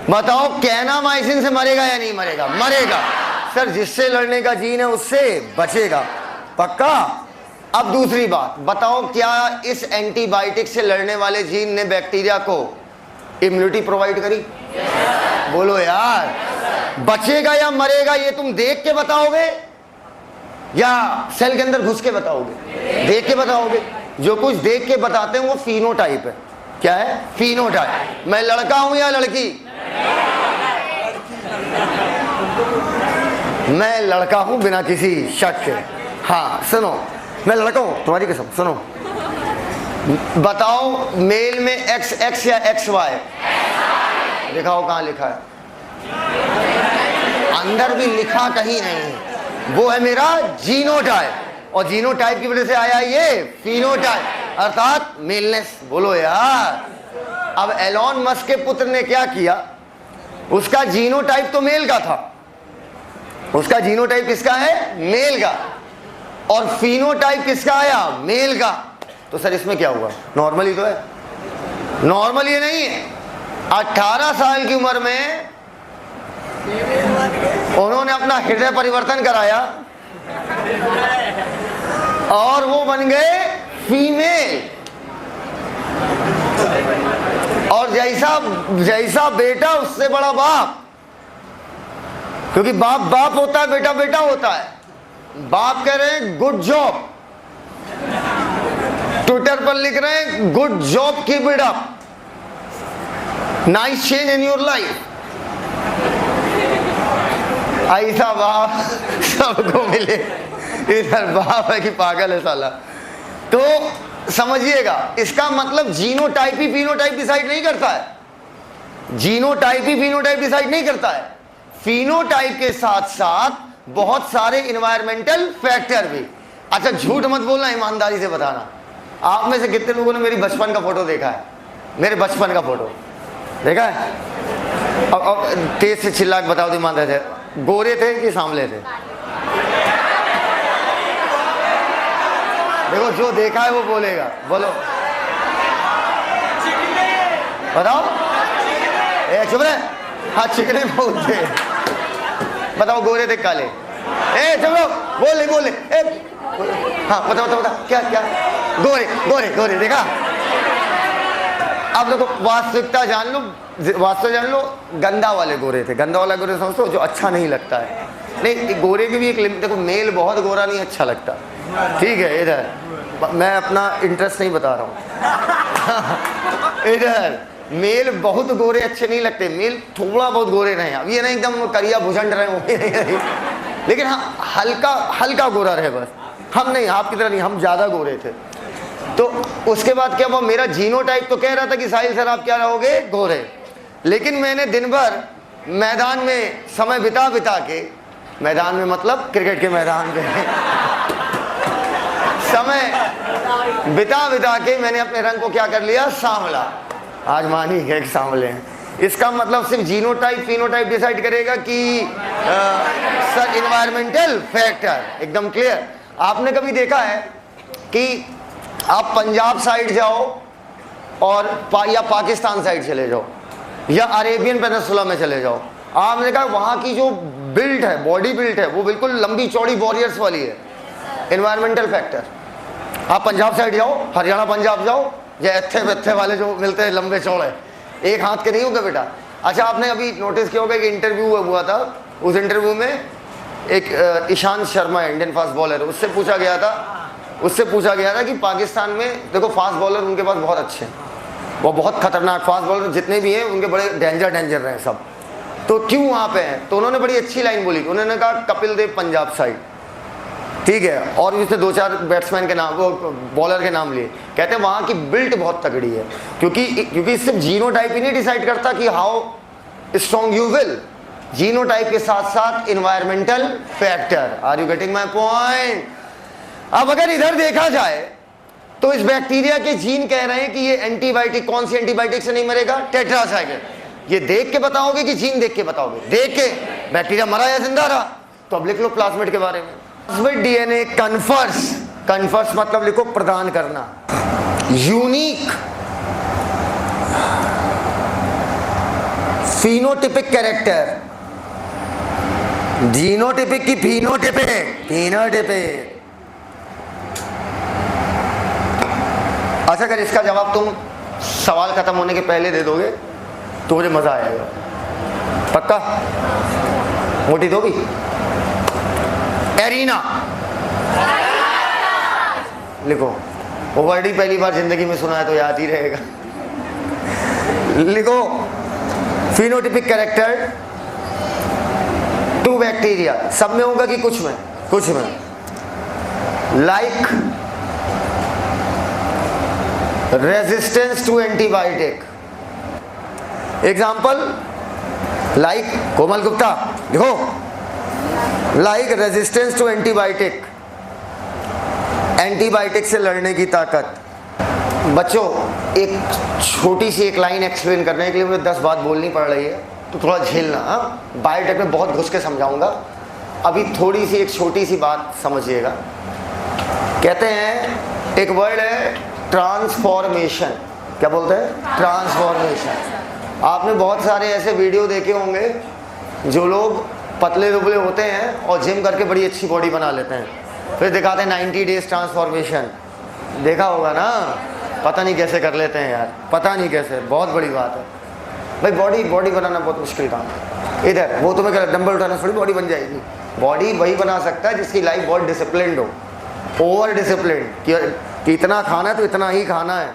बताओ कैनामाइसिन से मरेगा या नहीं मरेगा? मरेगा। सर जिससे लड़ने का जीन है उससे बचेगा, पक्का। अब दूसरी बात बताओ, क्या इस एंटीबायोटिक से लड़ने वाले जीन ने बैक्टीरिया को इम्यूनिटी प्रोवाइड करी? बोलो यार, बचेगा या मरेगा ये तुम देख के बताओगे या सेल के अंदर घुस के बताओगे? देख के बताओगे। जो कुछ देख के बताते हैं वो फिनोटाइप है। क्या है? फिनोटाइप। मैं लड़का हूं या लड़की? मैं लड़का हूं बिना किसी शक के। हाँ सुनो, मैं लड़का हूं, तुम्हारी कसम। सुनो, बताओ मेल में XX या XY? दिखाओ कहां लिखा है? अंदर भी लिखा कहीं नहीं है। वो है मेरा जीनोटाइप, और जीनोटाइप की वजह से आया ये फिनोटाइप, अर्थात मेलनेस। बोलो यार। अब एलोन मस्क के पुत्र ने क्या किया? उसका जीनोटाइप तो मेल का था, उसका जीनोटाइप किसका है? मेल का। और फिनोटाइप किसका आया? मेल का। तो सर इसमें क्या हुआ? नॉर्मल ही तो है। नॉर्मल ये नहीं है। 18 साल की उम्र में उन्होंने अपना हृदय परिवर्तन कराया और वो बन गए फीमेल। और जैसा बेटा उससे बड़ा बाप, क्योंकि बाप बाप होता है, बेटा बेटा होता है। बाप कह रहे हैं गुड जॉब, ट्विटर पर लिख रहे हैं good job, keep it up, nice change in your life. ऐसा बाप सबको मिले। इधर बाप है कि पागल है साला। तो समझिएगा, इसका मतलब जीनोटाइप ही फिनोटाइप डिसाइड नहीं करता है। जीनोटाइप ही फिनोटाइप डिसाइड नहीं करता है। फिनोटाइप के साथ साथ बहुत सारे इन्वायरमेंटल फैक्टर भी। अच्छा झूठ मत बोलना, ईमानदारी से बताना, आप में से कितने लोगों ने मेरी बचपन का फोटो देखा है? मेरे बचपन का फोटो देखा है? अब तेज से चिल्ला के बताओ तो ईमानदारी से, गोरे थे कि सांवले थे? देखो जो देखा है वो बोलेगा, बोलो बताओ। ए चुप रहे। हाँ चिकने बहुत थे। बताओ गोरे थे काले? ए चुप रहो, बोले बोले। हाँ बताओ बताओ बताओ, क्या क्या? गोरे गोरे गोरे देखा? अब देखो वास्तविकता जान लो, वास्तव जान लो, गंदा वाले गोरे थे। गंदा वाला गोरे समझो जो अच्छा नहीं लगता है। नहीं, गोरे की भी एक लिमिट। देखो मेल बहुत गोरा नहीं अच्छा लगता, ठीक है। इधर मैं अपना इंटरेस्ट नहीं बता रहा हूँ। इधर मेल बहुत गोरे अच्छे नहीं लगते, मेल थोड़ा बहुत गोरे रहे। अब ये नहीं एकदम करिया भुजंड रहे हो, लेकिन हाँ हल्का हल्का गोरा रहे बस। हम नहीं, आपकी तरह नहीं, हम ज़्यादा गोरे थे। तो उसके बाद क्या हुआ? मेरा जीनोटाइप तो कह रहा था कि साहिल सर आप क्या रहोगे? गोरे। लेकिन मैंने दिन भर मैदान में समय बिता बिता के, मैदान में मतलब क्रिकेट के मैदान पे समय बिता बिता के मैंने अपने रंग को क्या कर लिया? सांवला। आज मान ही गए कि सांवले हैं। इसका मतलब सिर्फ जीनोटाइप फिनोटाइप डिसाइड करेगा कि सर इन्वायरमेंटल फैक्टर? एकदम क्लियर। आपने कभी देखा है कि आप पंजाब साइड जाओ और या पाकिस्तान साइड चले जाओ या अरेबियन पेनिनसुला में चले जाओ, आपने कहा वहाँ की जो बिल्ड है, बॉडी बिल्ड है, वो बिल्कुल लंबी चौड़ी वॉरियर्स वाली है। Environmental factor. आप पंजाब साइड जाओ, हरियाणा पंजाब जाओ, या एथे वेथे वाले जो मिलते हैं लंबे चौड़े, एक हाथ के नहीं होगा बेटा। अच्छा आपने अभी नोटिस किया होगा कि इंटरव्यू हुआ था, उस इंटरव्यू में एक ईशांत शर्मा है, इंडियन फास्ट बॉलर, उससे पूछा गया था कि पाकिस्तान में देखो फास्ट बॉलर उनके पास बहुत अच्छे हैं, वो बहुत खतरनाक फास्ट बॉलर जितने भी हैं उनके बड़े डेंजर रहे सब, तो क्यों वहाँ पे हैं? तो उन्होंने बड़ी अच्छी लाइन बोली। उन्होंने कहा कपिल देव पंजाब साइड, ठीक है, और भी उसने 2-4 बैट्समैन के नाम, वो बॉलर के नाम लिए। कहते हैं वहाँ की बिल्ट बहुत तगड़ी है, क्योंकि सिर्फ जीनोटाइप ही नहीं डिसाइड करता कि how strong you will, genotype के साथ साथ environmental factor. Are you getting my point? अब अगर इधर देखा जाए तो इस बैक्टीरिया के जीन कह रहे हैं कि ये एंटीबायोटिक, कौन सी एंटीबायोटिक से नहीं मरेगा? टेट्रासाइक्लिन। ये देख के बताओगे कि जीन देख के बताओगे? देख के। बैक्टीरिया मरा या जिंदा रहा? तो अब लिख लो प्लाज्मिड के बारे में। प्लाज्मिड डीएनए कन्फर्स मतलब लिखो प्रदान करना, यूनिक फिनोटिपिक कैरेक्टर, जीनोटिपिक की फिनोटिपिक। अच्छा, अगर इसका जवाब तुम सवाल खत्म होने के पहले दे दोगे तो मुझे मजा आएगा। पक्का? मोटी दोगी? एरिना लिखो। वो वर्ड ही पहली बार जिंदगी में सुना है तो याद ही रहेगा। लिखो फिनोटिपिक कैरेक्टर टू बैक्टीरिया। सब में होगा कि कुछ में? कुछ में। Like resistance to antibiotic. Example like, Komal Gupta देखो, like resistance to antibiotic, antibiotic से लड़ने की ताकत। बच्चों एक छोटी सी एक लाइन एक्सप्लेन करने के लिए मुझे 10 बात बोलनी पड़ रही है, तो थोड़ा झेलना। बायोटेक में बहुत घुस के समझाऊंगा, अभी थोड़ी सी एक छोटी सी बात समझिएगा। कहते हैं एक वर्ड है ट्रांसफॉर्मेशन। क्या बोलते हैं? ट्रांसफॉर्मेशन। आपने बहुत सारे ऐसे वीडियो देखे होंगे जो लोग पतले दुबले होते हैं और जिम करके बड़ी अच्छी बॉडी बना लेते हैं, फिर दिखाते हैं 90 डेज ट्रांसफॉर्मेशन। देखा होगा ना? पता नहीं कैसे कर लेते हैं यार, पता नहीं कैसे। बहुत बड़ी बात है भाई, बॉडी बनाना बहुत मुश्किल काम है। इधर वो तुम्हें क्या डंबल उठाना थोड़ी बॉडी बन जाएगी। बॉडी वही बना सकता है जिसकी लाइफ बहुत डिसिप्लिन्ड हो, ओवर डिसिप्लिन्ड कि इतना खाना है तो इतना ही खाना है,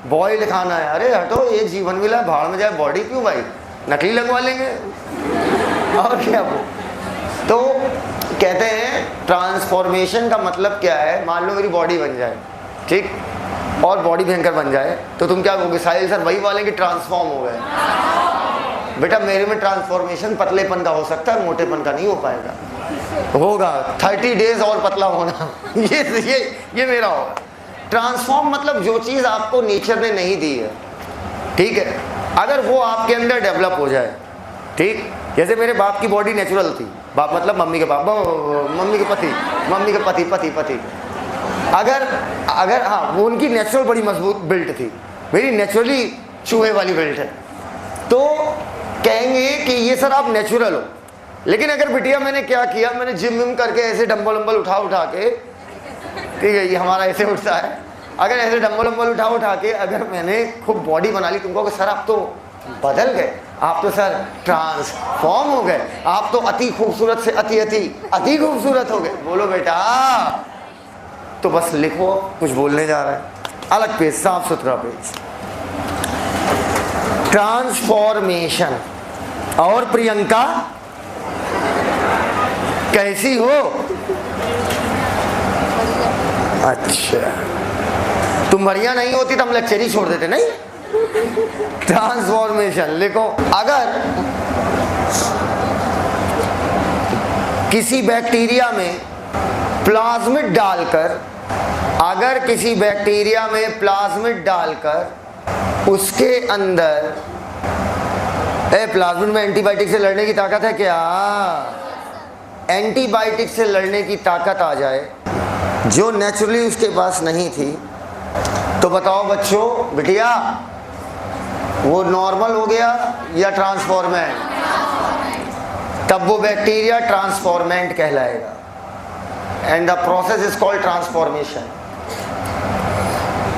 बॉइल्ड खाना है। अरे हटो, एक जीवन मिला, भाड़ में जाए बॉडी क्यों भाई, नकली लगवा लेंगे और क्या। वो तो कहते हैं ट्रांसफॉर्मेशन का मतलब क्या है? मान लो मेरी बॉडी बन जाए, ठीक, और बॉडी भयंकर बन जाए तो तुम क्या कहोगे? साहिल सर वही वाले कि ट्रांसफॉर्म हो गए। बेटा मेरे में ट्रांसफॉर्मेशन पतलेपन का हो सकता है, मोटेपन का नहीं हो पाएगा। होगा 30 डेज और पतला होना ये मेरा होगा। ट्रांसफॉर्म मतलब जो चीज़ आपको नेचर ने नहीं दी है, ठीक है, अगर वो आपके अंदर डेवलप हो जाए। ठीक, जैसे मेरे बाप की बॉडी नेचुरल थी, बाप मतलब मम्मी के बाप, मम्मी के पति। अगर हाँ, वो उनकी नेचुरल बड़ी मजबूत बिल्ट थी, मेरी नेचुरली चूहे वाली बिल्ट है, तो कहेंगे कि ये सर आप नेचुरल हो। लेकिन अगर बिटिया मैंने क्या किया, मैंने जिम विम करके ऐसे डंबल उठा के, ठीक है, ये हमारा ऐसे उठता है, अगर ऐसे डंबल उठा के अगर मैंने खूब बॉडी बना ली, तुमको कि सर आप तो बदल गए, आप तो सर ट्रांसफॉर्म हो गए, आप तो अति खूबसूरत से अति खूबसूरत हो गए। बोलो बेटा, तो बस लिखो, कुछ बोलने जा रहा है, अलग पेज, साफ सुथरा पेज। ट्रांसफॉर्मेशन। और प्रियंका कैसी हो? अच्छा, तुम बढ़िया नहीं होती तो हम लेक्चर ही छोड़ देते। नहीं, ट्रांसफॉर्मेशन लिखो। अगर किसी बैक्टीरिया में प्लाज्मिड डालकर उसके अंदर प्लाज्मिड में एंटीबायोटिक से लड़ने की ताकत है क्या? एंटीबायोटिक से लड़ने की ताकत आ जाए जो नेचुरली उसके पास नहीं थी, तो बताओ बच्चों, बिटिया वो नॉर्मल हो गया या ट्रांसफॉर्मेंट? तब वो बैक्टीरिया ट्रांसफॉर्मेंट कहलाएगा, and the process is called transformation.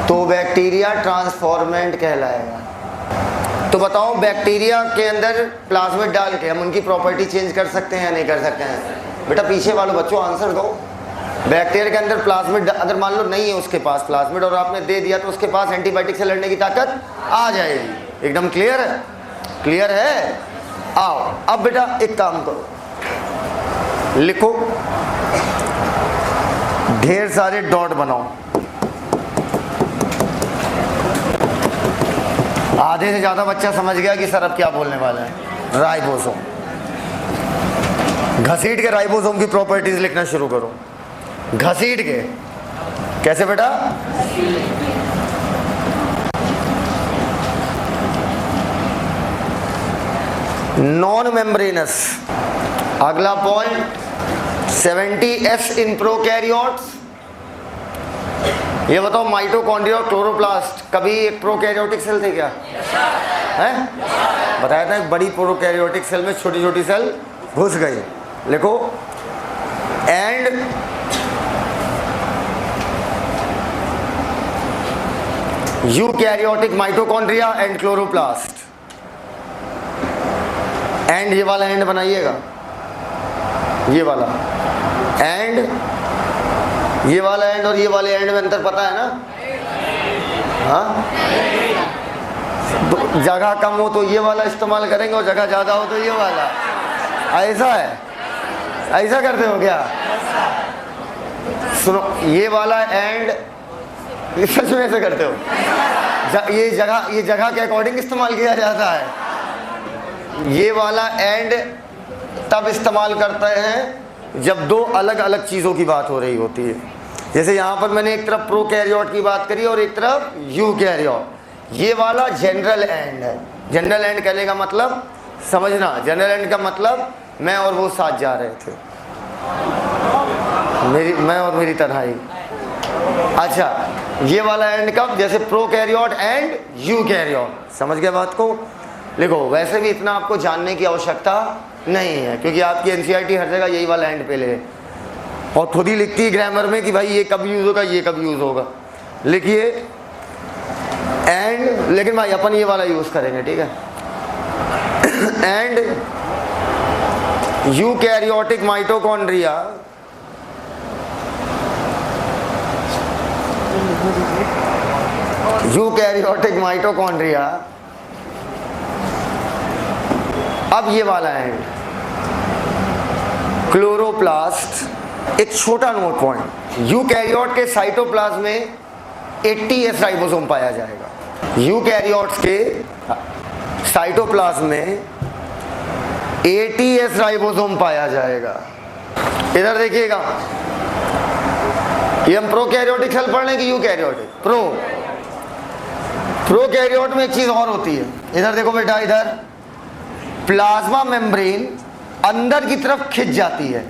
तो बैक्टीरिया ट्रांसफॉर्मेंट कहलाएगा। तो बताओ, बैक्टीरिया के अंदर प्लाज्मिड डाल के हम उनकी प्रॉपर्टी चेंज कर सकते हैं या नहीं कर सकते हैं? बेटा पीछे वालों बच्चों आंसर दो। बैक्टीरिया के अंदर प्लाज्मिड अगर मान लो नहीं है उसके पास प्लाज्मिड और आपने दे दिया, तो उसके पास एंटीबायोटिक से लड़ने की ताकत आ जाएगी। एकदम क्लियर है? क्लियर है? आओ अब बेटा एक काम करो, लिखो ढेर सारे डॉट बनाओ। आधे से ज्यादा बच्चा समझ गया कि सर अब क्या बोलने वाला है। राइबोसोम, घसीट के राइबोसोम की प्रॉपर्टीज लिखना शुरू करो। घसीट के कैसे बेटा? Non membranes. अगला पॉइंट 70s इन प्रोकैरियोट्स। ये बताओ माइटोकॉन्ड्रिया और क्लोरोप्लास्ट कभी एक प्रोकैरियोटिक सेल थे क्या? हैं? बताया था एक बड़ी प्रोकैरियोटिक सेल में छोटी छोटी सेल घुस गई। लिखो and eukaryotic mitochondria and chloroplast. And ये वाला एंड बनाइएगा, ये वाला एंड, ये वाला एंड और ये वाले एंड में अंतर पता है ना? हाँ, जगह कम हो तो ये वाला इस्तेमाल करेंगे और जगह ज़्यादा हो तो ये वाला। ऐसा है, ऐसा करते हो क्या? सुनो, ये वाला एंड सच में ऐसे करते हो? ये जगह के अकॉर्डिंग इस्तेमाल किया जाता है। ये वाला एंड तब इस्तेमाल करते हैं जब दो अलग अलग चीज़ों की बात हो रही होती है। जैसे यहाँ पर मैंने एक तरफ प्रोकैरियोट की बात करी और एक तरफ यूकैरियोट। ये वाला जनरल एंड है। जनरल एंड कहने का मतलब समझना, जनरल एंड का मतलब मैं और वो साथ जा रहे थे, मैं और मेरी तन्हाई। अच्छा, ये वाला एंड कब? जैसे प्रोकैरियोट एंड यूकैरियोट। समझ गए बात को? लिखो। वैसे भी इतना आपको जानने की आवश्यकता नहीं है क्योंकि आपकी एनसीईआरटी हर जगह यही वाला एंड पे ले और खुद ही लिखती है ग्रामर में कि भाई ये कब यूज होगा, ये कब यूज होगा। लिखिए एंड, लेकिन भाई अपन ये वाला यूज करेंगे, ठीक है? एंड यूकैरियोटिक माइटोकॉन्ड्रिया अब ये वाला एंड क्लोरोप्लास्ट। एक छोटा नोट पॉइंट, यूकैरियोट के साइटोप्लाज्म में 80s राइबोसोम पाया जाएगा। यूकैरियोट्स के साइटोप्लाज्म में 80s राइबोसोम पाया जाएगा। इधर देखिएगा, ये हम प्रोकैरियोटिक सेल पढ़ लें कि यूकैरियोटिक? प्रोकैरियोट में एक चीज और होती है। इधर देखो बेटा, इधर प्लाज्मा मेम्ब्रेन अंदर की तरफ खिंच जाती है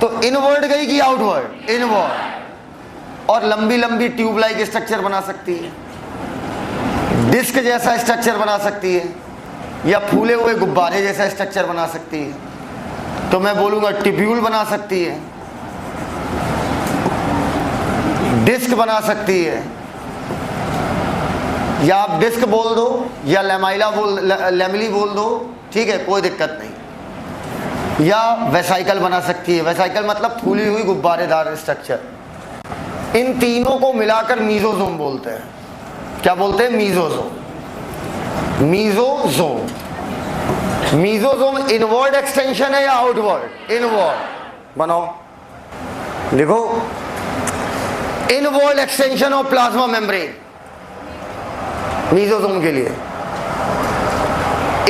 तो इनवर्ड गई कि आउटवर्ड? इनवर्ड। और लंबी लंबी ट्यूब लाइक स्ट्रक्चर बना सकती है, डिस्क जैसा स्ट्रक्चर बना सकती है, या फूले हुए गुब्बारे जैसा स्ट्रक्चर बना सकती है। तो मैं बोलूंगा टिब्यूल बना सकती है, डिस्क बना सकती है, या आप डिस्क बोल दो या लैमेली बोल दो, ठीक है, कोई दिक्कत नहीं। या वेसाइकल बना सकती है। वेसाइकल मतलब फूली हुई गुब्बारेदार स्ट्रक्चर। इन तीनों को मिलाकर मीजोजोम बोलते हैं। क्या बोलते हैं? मीजोजोम। मीजोजोम इनवर्ड एक्सटेंशन है या आउटवर्ड? इनवर्ड। बनाओ, लिखो inward extension of plasma membrane mesosome के लिए।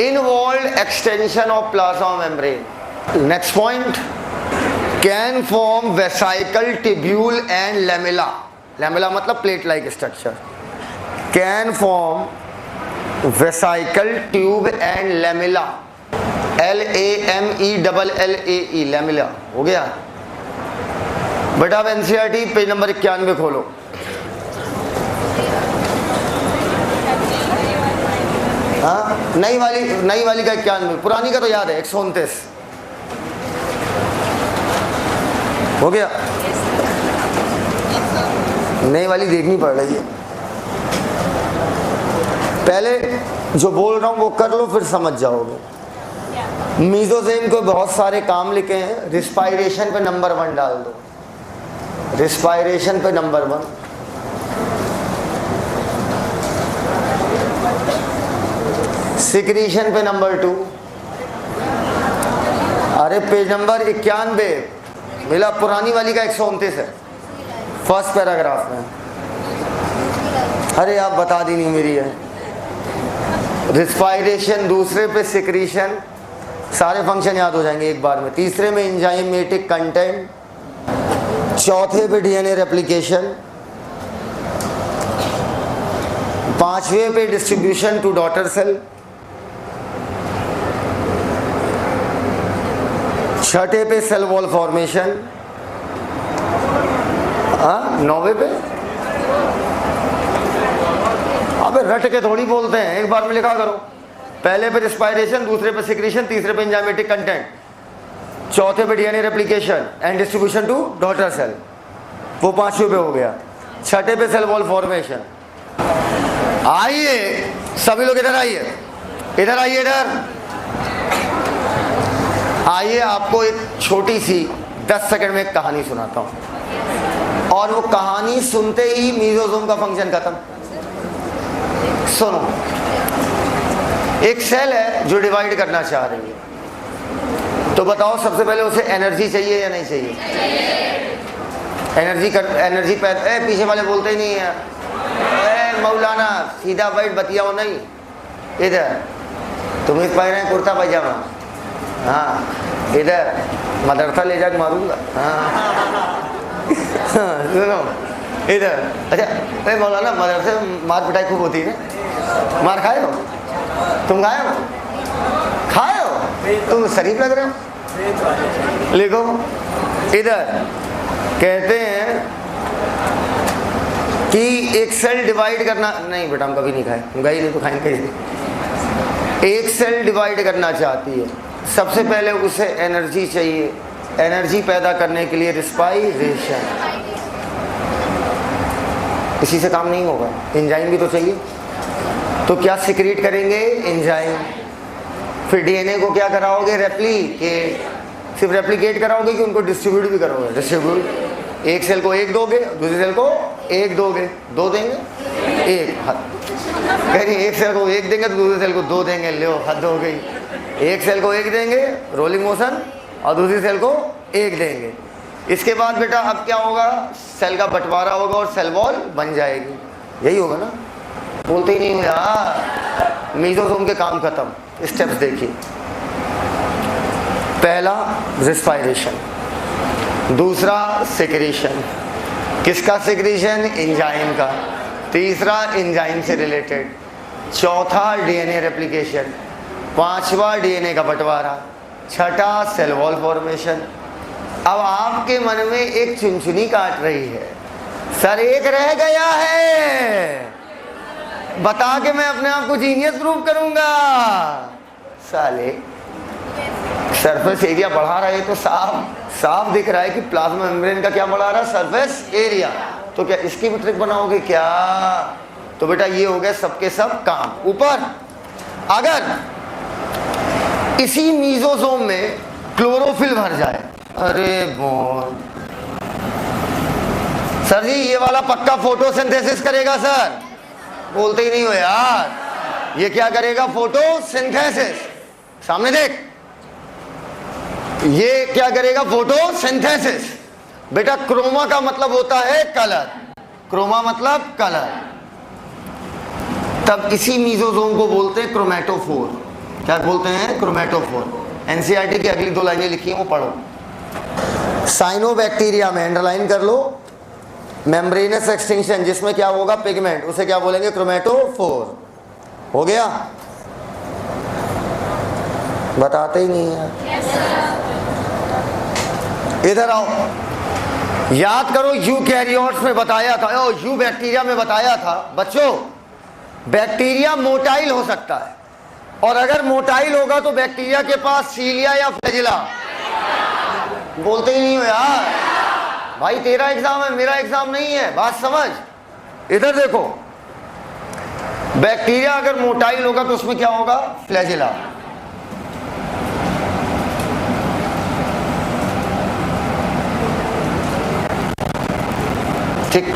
Involve extension of plasma membrane. Next point, can form vesicle, tubule and lamella. Lamella मतलब plate like structure. Can form vesicle, tube and lamella. LAMELLAE, lamella. हो गया बेटा? अब NCERT page number 91 खोलो। हाँ, नई वाली का 91, पुरानी का तो याद है 129। हो गया? नई वाली देखनी पड़ रही है। पहले जो बोल रहा हूं वो कर लो, फिर समझ जाओगे। मीजोजेम को बहुत सारे काम लिखे हैं। रिस्पायरेशन पे नंबर 1 डाल दो। रिस्पायरेशन पे नंबर 1। सिक्रीशन पे नंबर 2। अरे पेज नंबर 91 मिला, पुरानी वाली का 129 है। फर्स्ट पैराग्राफ में। अरे आप बता दी नहीं मेरी है। रिस्पायरेशन, दूसरे पे सिक्रीशन, सारे फंक्शन याद हो जाएंगे एक बार में। तीसरे में एंजाइमेटिक कंटेंट, चौथे पे डीएनए रेप्लिकेशन, पांचवें पे डिस्ट्रीब्यूशन टू डॉटर सेल, छठे पे सेल वॉल फॉर्मेशन, नौवे पे, अबे रट के थोड़ी बोलते हैं, एक बार में लिखा करो। पहले पे रिस्पायरेशन, दूसरे पे सिक्रीशन, तीसरे पे एंजाइमेटिक कंटेंट, चौथे पे DNA replication and distribution to daughter cell, वो पांचवें पे हो गया। छठे पे सेल वॉल फॉर्मेशन। आइए सभी लोग इधर आइए, इधर आइए, इधर आइए। आपको एक छोटी सी 10 सेकंड में एक कहानी सुनाता हूं, और वो कहानी सुनते ही मीजोसोम का फंक्शन खत्म। सुनो, एक सेल है जो डिवाइड करना चाह रही है, तो बताओ सबसे पहले उसे एनर्जी चाहिए या नहीं चाहिए? एनर्जी पीछे वाले बोलते ही नहीं है। मौलाना सीधा बैठ, बतियाओ नहीं। इधर तुम इस पहन रहे हैं कुर्ता पैजामा, हाँ इधर मदरसा ले जाकर मारूंगा। हाँ सुनो इधर। अच्छा अरे मौलाना मदरसे में मार पिटाई खूब होती है, मार खाए हो? तुम खाए हो? खाए हो? तुम शरीफ लग रहे हो। लिखो इधर। कहते हैं कि एक सेल डिवाइड करना, नहीं बेटा हम कभी नहीं खाए, गई नहीं तो खाएंगे कैसे। एक सेल डिवाइड करना चाहती है, सबसे पहले उसे एनर्जी चाहिए। एनर्जी पैदा करने के लिए रिस्पायरेशन, इसी से काम नहीं होगा, एंजाइम भी तो चाहिए। तो क्या सिक्रीट करेंगे? एंजाइम। फिर डीएनए को क्या कराओगे? रेप्लिकेट। सिर्फ रेप्लिकेट कराओगे कि उनको डिस्ट्रीब्यूट भी करोगे? डिस्ट्रीब्यूट। एक सेल को एक दोगे, दूसरी सेल को एक दोगे, दो देंगे, एक हद। एक सेल को एक देंगे तो दूसरे सेल को दो देंगे, लो हद हो गई। एक सेल को एक देंगे, रोलिंग मोशन, और दूसरी सेल को एक देंगे। इसके बाद बेटा अब क्या होगा? सेल का बंटवारा होगा और सेल वॉल बन जाएगी। यही होगा ना? बोलते ही नहीं हो यार। मीजोसोम के काम खत्म। स्टेप्स देखिए। पहला रिस्पायरेशन, दूसरा सिक्रीशन। किसका सिक्रीशन? एंजाइम का। तीसरा एंजाइम से रिलेटेड। चौथा डीएनए रेप्लिकेशन। पांचवा डीएनए का बंटवारा। छठा सेल वॉल फॉर्मेशन। अब आपके मन में एक चुनचुनी काट रही है, सर एक रह गया है, बता के मैं अपने आप को जीनियस प्रूव करूंगा। साले सरफेस एरिया बढ़ा रहे तो साफ दिख रहा है कि प्लाज्मा मेम्ब्रेन का क्या बढ़ा रहा है? Surface area. तो क्या इसकी भी ट्रिक बनाओगे क्या? तो बेटा ये हो गया सबके सब काम। ऊपर अगर इसी मीजोसोम में क्लोरोफिल भर जाए, अरे बोल सर जी ये वाला पक्का फोटोसिंथेसिस करेगा सर। बोलते ही नहीं हो यार। ये क्या करेगा? फोटोसिंथेसिस। सामने देख, ये क्या करेगा? फोटोसिंथेसिस। बेटा क्रोमा का मतलब होता है कलर, क्रोमा मतलब कलर। तब इसी मीजोसोम को बोलते हैं क्रोमेटोफोर। क्या बोलते हैं? क्रोमेटोफोर। एनसीईआरटी की अगली 2 लाइनें लिखी हैं वो पढ़ो। साइनोबैक्टीरिया में अंडरलाइन कर लो, मेम्ब्रेनस एक्सटिंक्शन जिसमें क्या होगा? पिगमेंट, उसे क्या बोलेंगे? क्रोमेटोफोर। हो गया? बताते ही नहीं है। इधर आओ, याद करो यूकैरियोट्स में बताया था, यू बैक्टीरिया में बताया था बच्चों, बैक्टीरिया मोटाइल हो सकता है, और अगर मोटाइल होगा तो बैक्टीरिया के पास सीलिया या फ्लैजिला। बोलते ही नहीं हो यार। भाई तेरा एग्जाम है, मेरा एग्जाम नहीं है, बात समझ। इधर देखो, बैक्टीरिया अगर मोटाइल होगा तो उसमें क्या होगा? फ्लैजिला। ठीक।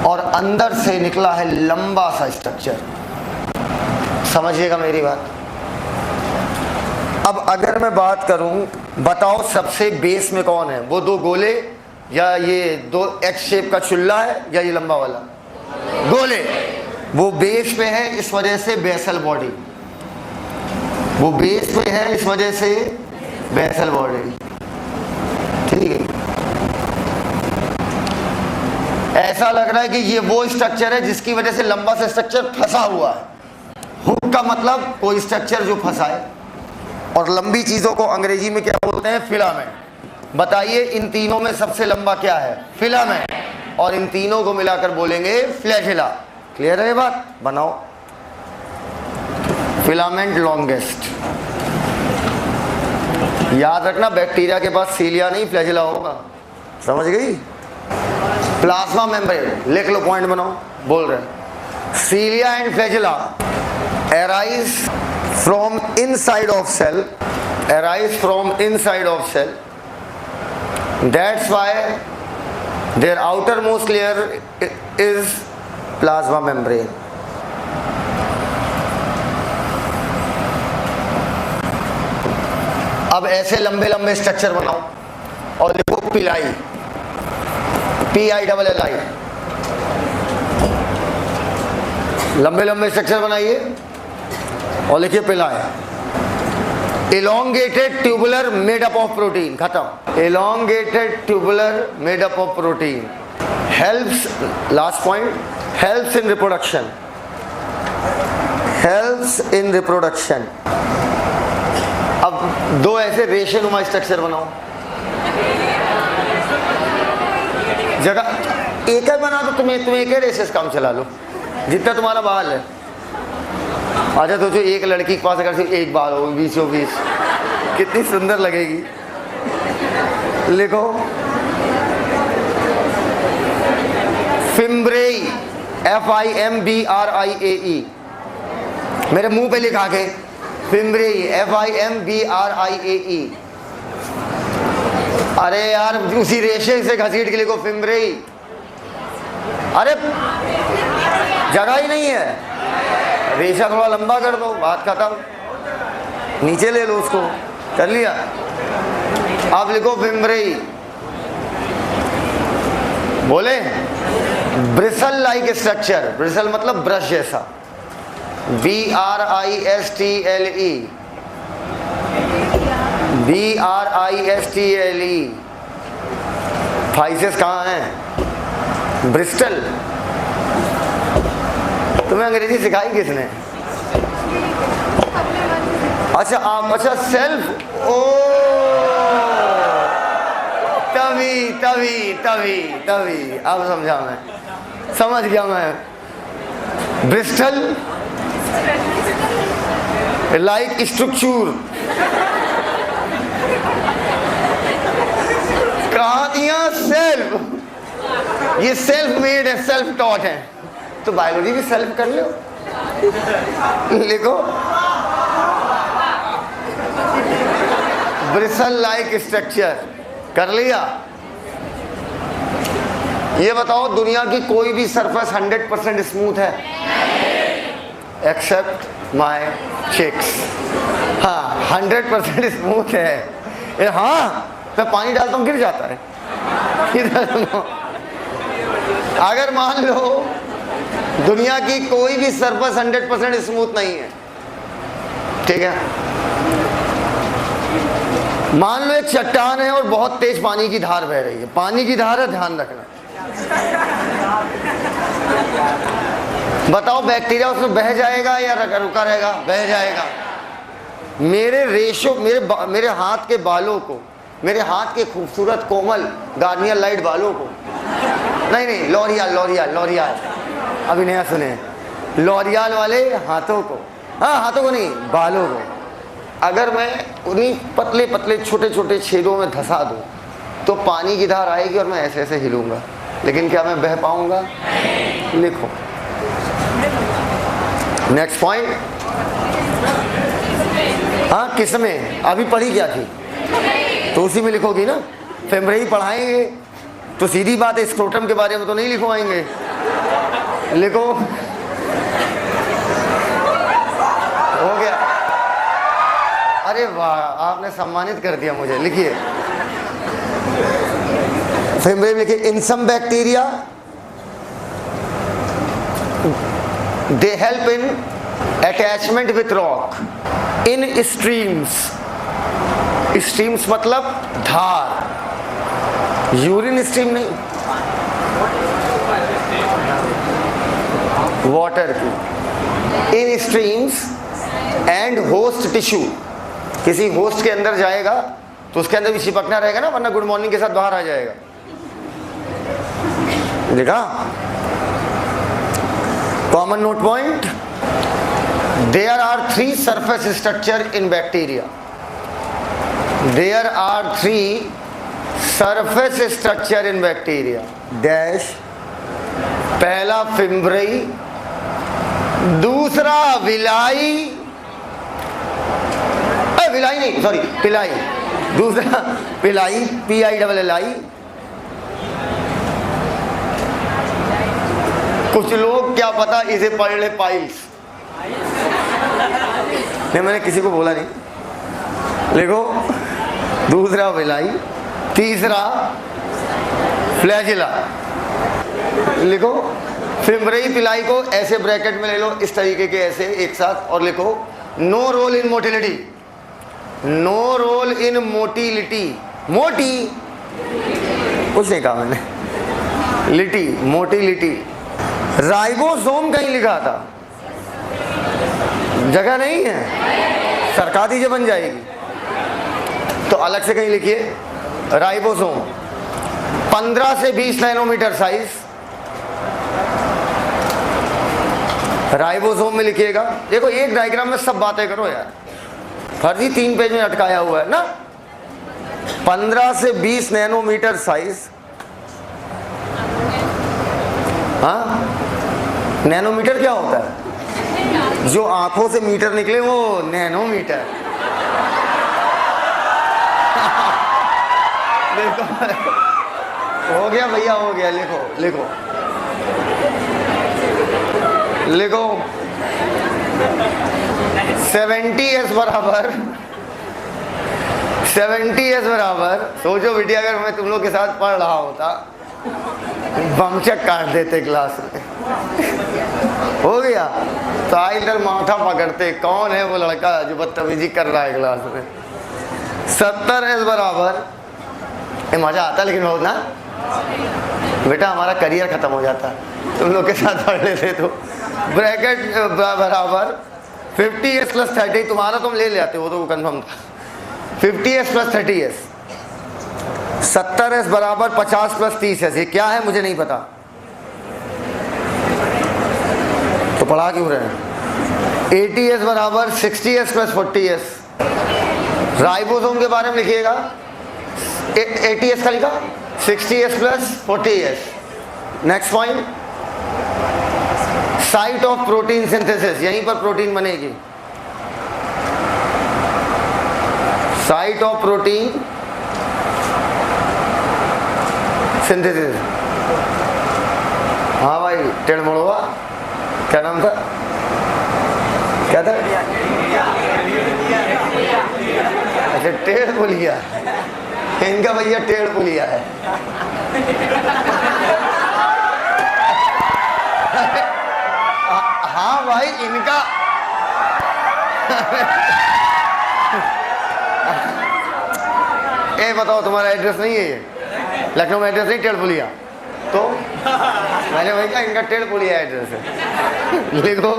और अंदर से निकला है लंबा सा स्ट्रक्चर। समझिएगा मेरी बात। अब अगर मैं बात करूं, बताओ सबसे बेस में कौन है? वो 2 गोले या ये दो एक्स शेप का चुल्ला है या ये लंबा वाला गोले, वो बेस पे है इस वजह से बेसल बॉडी, वो बेस पे है इस वजह से बेसल बॉडी। ठीक है, ऐसा लग रहा है कि ये वो स्ट्रक्चर है जिसकी वजह से लंबा सा स्ट्रक्चर फंसा हुआ है। हुक का मतलब कोई स्ट्रक्चर जो फंसा है, और लंबी चीजों को अंग्रेजी में क्या बोलते हैं? फिलामेंट। बताइए इन तीनों में सबसे लंबा क्या है? फिलामेंट। और इन तीनों को मिलाकर बोलेंगे फ्लैजेला। क्लियर है ये बात? बनाओ फिलामेंट लॉन्गेस्ट। याद रखना बैक्टीरिया के पास सीलिया नहीं फ्लैजेला होगा, समझ गई? प्लाज्मा मेम्ब्रेन, लिख लो, पॉइंट बनाओ। बोल रहे cilia and flagella arise from inside of cell, arise from inside of cell. That's why their outermost layer is plasma membrane. अब ऐसे लंबे लंबे स्ट्रक्चर बनाओ और लिखो पिलाई, PILLI। लंबे लंबे स्ट्रक्चर बनाइए और लिखिए pili. Elongated tubular made up of protein, खत्म। Elongated tubular made up of protein helps, last point, helps in reproduction, helps in reproduction. अब दो ऐसे रेशेनुमा स्ट्रक्चर बनाओ, जगह एक है बना तो तुम्हें एक ही रेशेस काम चला लो जितना तुम्हारा बाल है। अच्छा तो जो एक लड़की के पास अगर सिर्फ एक बाल हो 20 कितनी सुंदर लगेगी। लिखो फिम्ब्रेई, FIMBRIAE, मेरे मुंह पे लिखा के फिम्ब्रेई, FIMBRIAE। अरे यार उसी रेशे से घसीट के लिखो फिम्ब्रेई। अरे जगह ही नहीं है, रेशा थोड़ा लंबा कर दो, बात खत्म। नीचे ले लो उसको, कर लिया। अब लिखो फिम्ब्रेई। बोले ब्रिसल लाइक स्ट्रक्चर, ब्रिसल मतलब ब्रश जैसा, BRISTLE, BRISTLE। फाइसेस कहाँ हैं? ब्रिस्टल। तुम्हें अंग्रेजी सिखाई किसने? अच्छा आप, अच्छा सेल्फ, ओ तभी तभी तभी तभी अब समझा, मैं समझ गया। मैं ब्रिस्टल लाइक स्ट्रक्चर कहा दिया? सेल्फ, ये सेल्फ मेड है, सेल्फ टॉट है, तो बायोलॉजी भी सेल्फ कर लो। लिखो ब्रिसल लाइक स्ट्रक्चर, कर लिया। ये बताओ दुनिया की कोई भी सरफेस 100% स्मूथ है? Except my cheeks. हाँ 100% स्मूथ है। हाँ मैं पानी डालता हूँ गिर जाता है। अगर मान लो दुनिया की कोई भी सरफेस 100% स्मूथ नहीं है, ठीक है, मान लो एक चट्टान है और बहुत तेज पानी की धार बह रही है, पानी की धार है, ध्यान रखना। बताओ बैक्टीरिया उसमें बह जाएगा या रुका रहेगा? बह जाएगा। मेरे रेशो, मेरे हाथ के बालों को, मेरे हाथ के खूबसूरत कोमल गार्नियर लाइट बालों को, नहीं लॉरियाल, लॉरियाल, लॉरियाल, अभी नया सुने, लॉरियाल वाले हाथों को, हाँ हाथों को नहीं, बालों को, अगर मैं उन्हीं पतले पतले छोटे छोटे छेदों में धंसा दूं तो पानी की धार आएगी और मैं ऐसे ऐसे हिलूंगा, लेकिन क्या मैं बह पाऊंगा? लिखो नेक्स्ट पॉइंट। हाँ किस में अभी पढ़ी क्या थी तो उसी में लिखोगी ना। फेम्ब्रेई पढ़ाएंगे तो सीधी बात है, स्क्रोटम के बारे में तो नहीं लिखवाएंगे। लिखो हो गया। अरे वाह आपने सम्मानित कर दिया मुझे। लिखिए फिम्ब्रे में लिखे in some bacteria they help in attachment with rock in streams. Streams मतलब धार, यूरिन स्ट्रीम नहीं, वाटर की। In streams and host tissue, किसी होस्ट के अंदर जाएगा तो उसके अंदर भी चिपकना रहेगा ना, वरना गुड मॉर्निंग के साथ बाहर आ जाएगा। देखा? Common note point, there are 3 surface structure in bacteria. There are 3 surface structure in bacteria dash. पहला फिम्ब्रेई, दूसरा विलाई, विलाई नहीं सॉरी पिलाई, दूसरा पिलाई PILLI। कुछ लोग क्या पता इसे पढ़ ले पाइल्स, नहीं मैंने किसी को बोला नहीं, लिखो दूसरा विलाई, तीसरा फ्लैजिला। लिखो फिम्ब्रेई पिलाई को ऐसे ब्रैकेट में ले लो, इस तरीके के ऐसे एक साथ, और लिखो no role in motility, no role in motility. मोटी कुछ नहीं कहा मैंने, लिटी, मोटिलिटी। राइबोसोम कहीं लिखा था, जगह नहीं है, सरका दीजिए बन जाएगी, तो अलग से कहीं लिखिए राइबोसोम। 15 से 20 नैनोमीटर साइज राइबोसोम में लिखिएगा। देखो एक डायग्राम में सब बातें करो यार, फर्जी 3 पेज में अटकाया हुआ है ना। 15 से 20 नैनोमीटर साइज, हाँ नैनोमीटर क्या होता है? जो आंखों से मीटर निकले वो नैनोमीटर। देखो हो गया भैया, हो गया। लिखो लिखो लिखो 70s बराबर 70s बराबर, सोचो बेटी अगर मैं तुम लोग के साथ पढ़ रहा होता बमचक काट देते क्लास में। हो गया तो आई इधर माथा पकड़ते, कौन है वो लड़का जो बदतमीजी कर रहा है क्लास में। 70s बराबर, मजा आता लेकिन बहुत ना बेटा, हमारा करियर खत्म हो जाता तुम लोग के साथ पढ़ लेते तो। ब्रैकेट बराबर 50s + 30, तुम्हारा तुम ले आते हो तो वो कंफर्म था। 50s + 30s, 70s बराबर 50 + 30s। ये क्या है मुझे नहीं पता, तो पढ़ा क्यों रहे हैं। 80s बराबर 60s + 40s। राइबोसोम के बारे में लिखिएगा, 80s का लिखा, 60s + 40s। Next point, site of protein synthesis, यहीं पर प्रोटीन बनेगी। Site of protein synthesis. हाँ भाई टेढ़ मोड़वा, क्या नाम था, क्या था? अच्छा टेढ़ पुलिया, इनका भैया टेढ़ पुलिया है। हाँ भाई इनका ए बताओ तुम्हारा एड्रेस नहीं है ये, लखनऊ में एड्रेस नहीं टेढ़ पुलिया, तो मैंने वही कहा इनका टेढ़ पुलिया एड्रेस है। लिखो,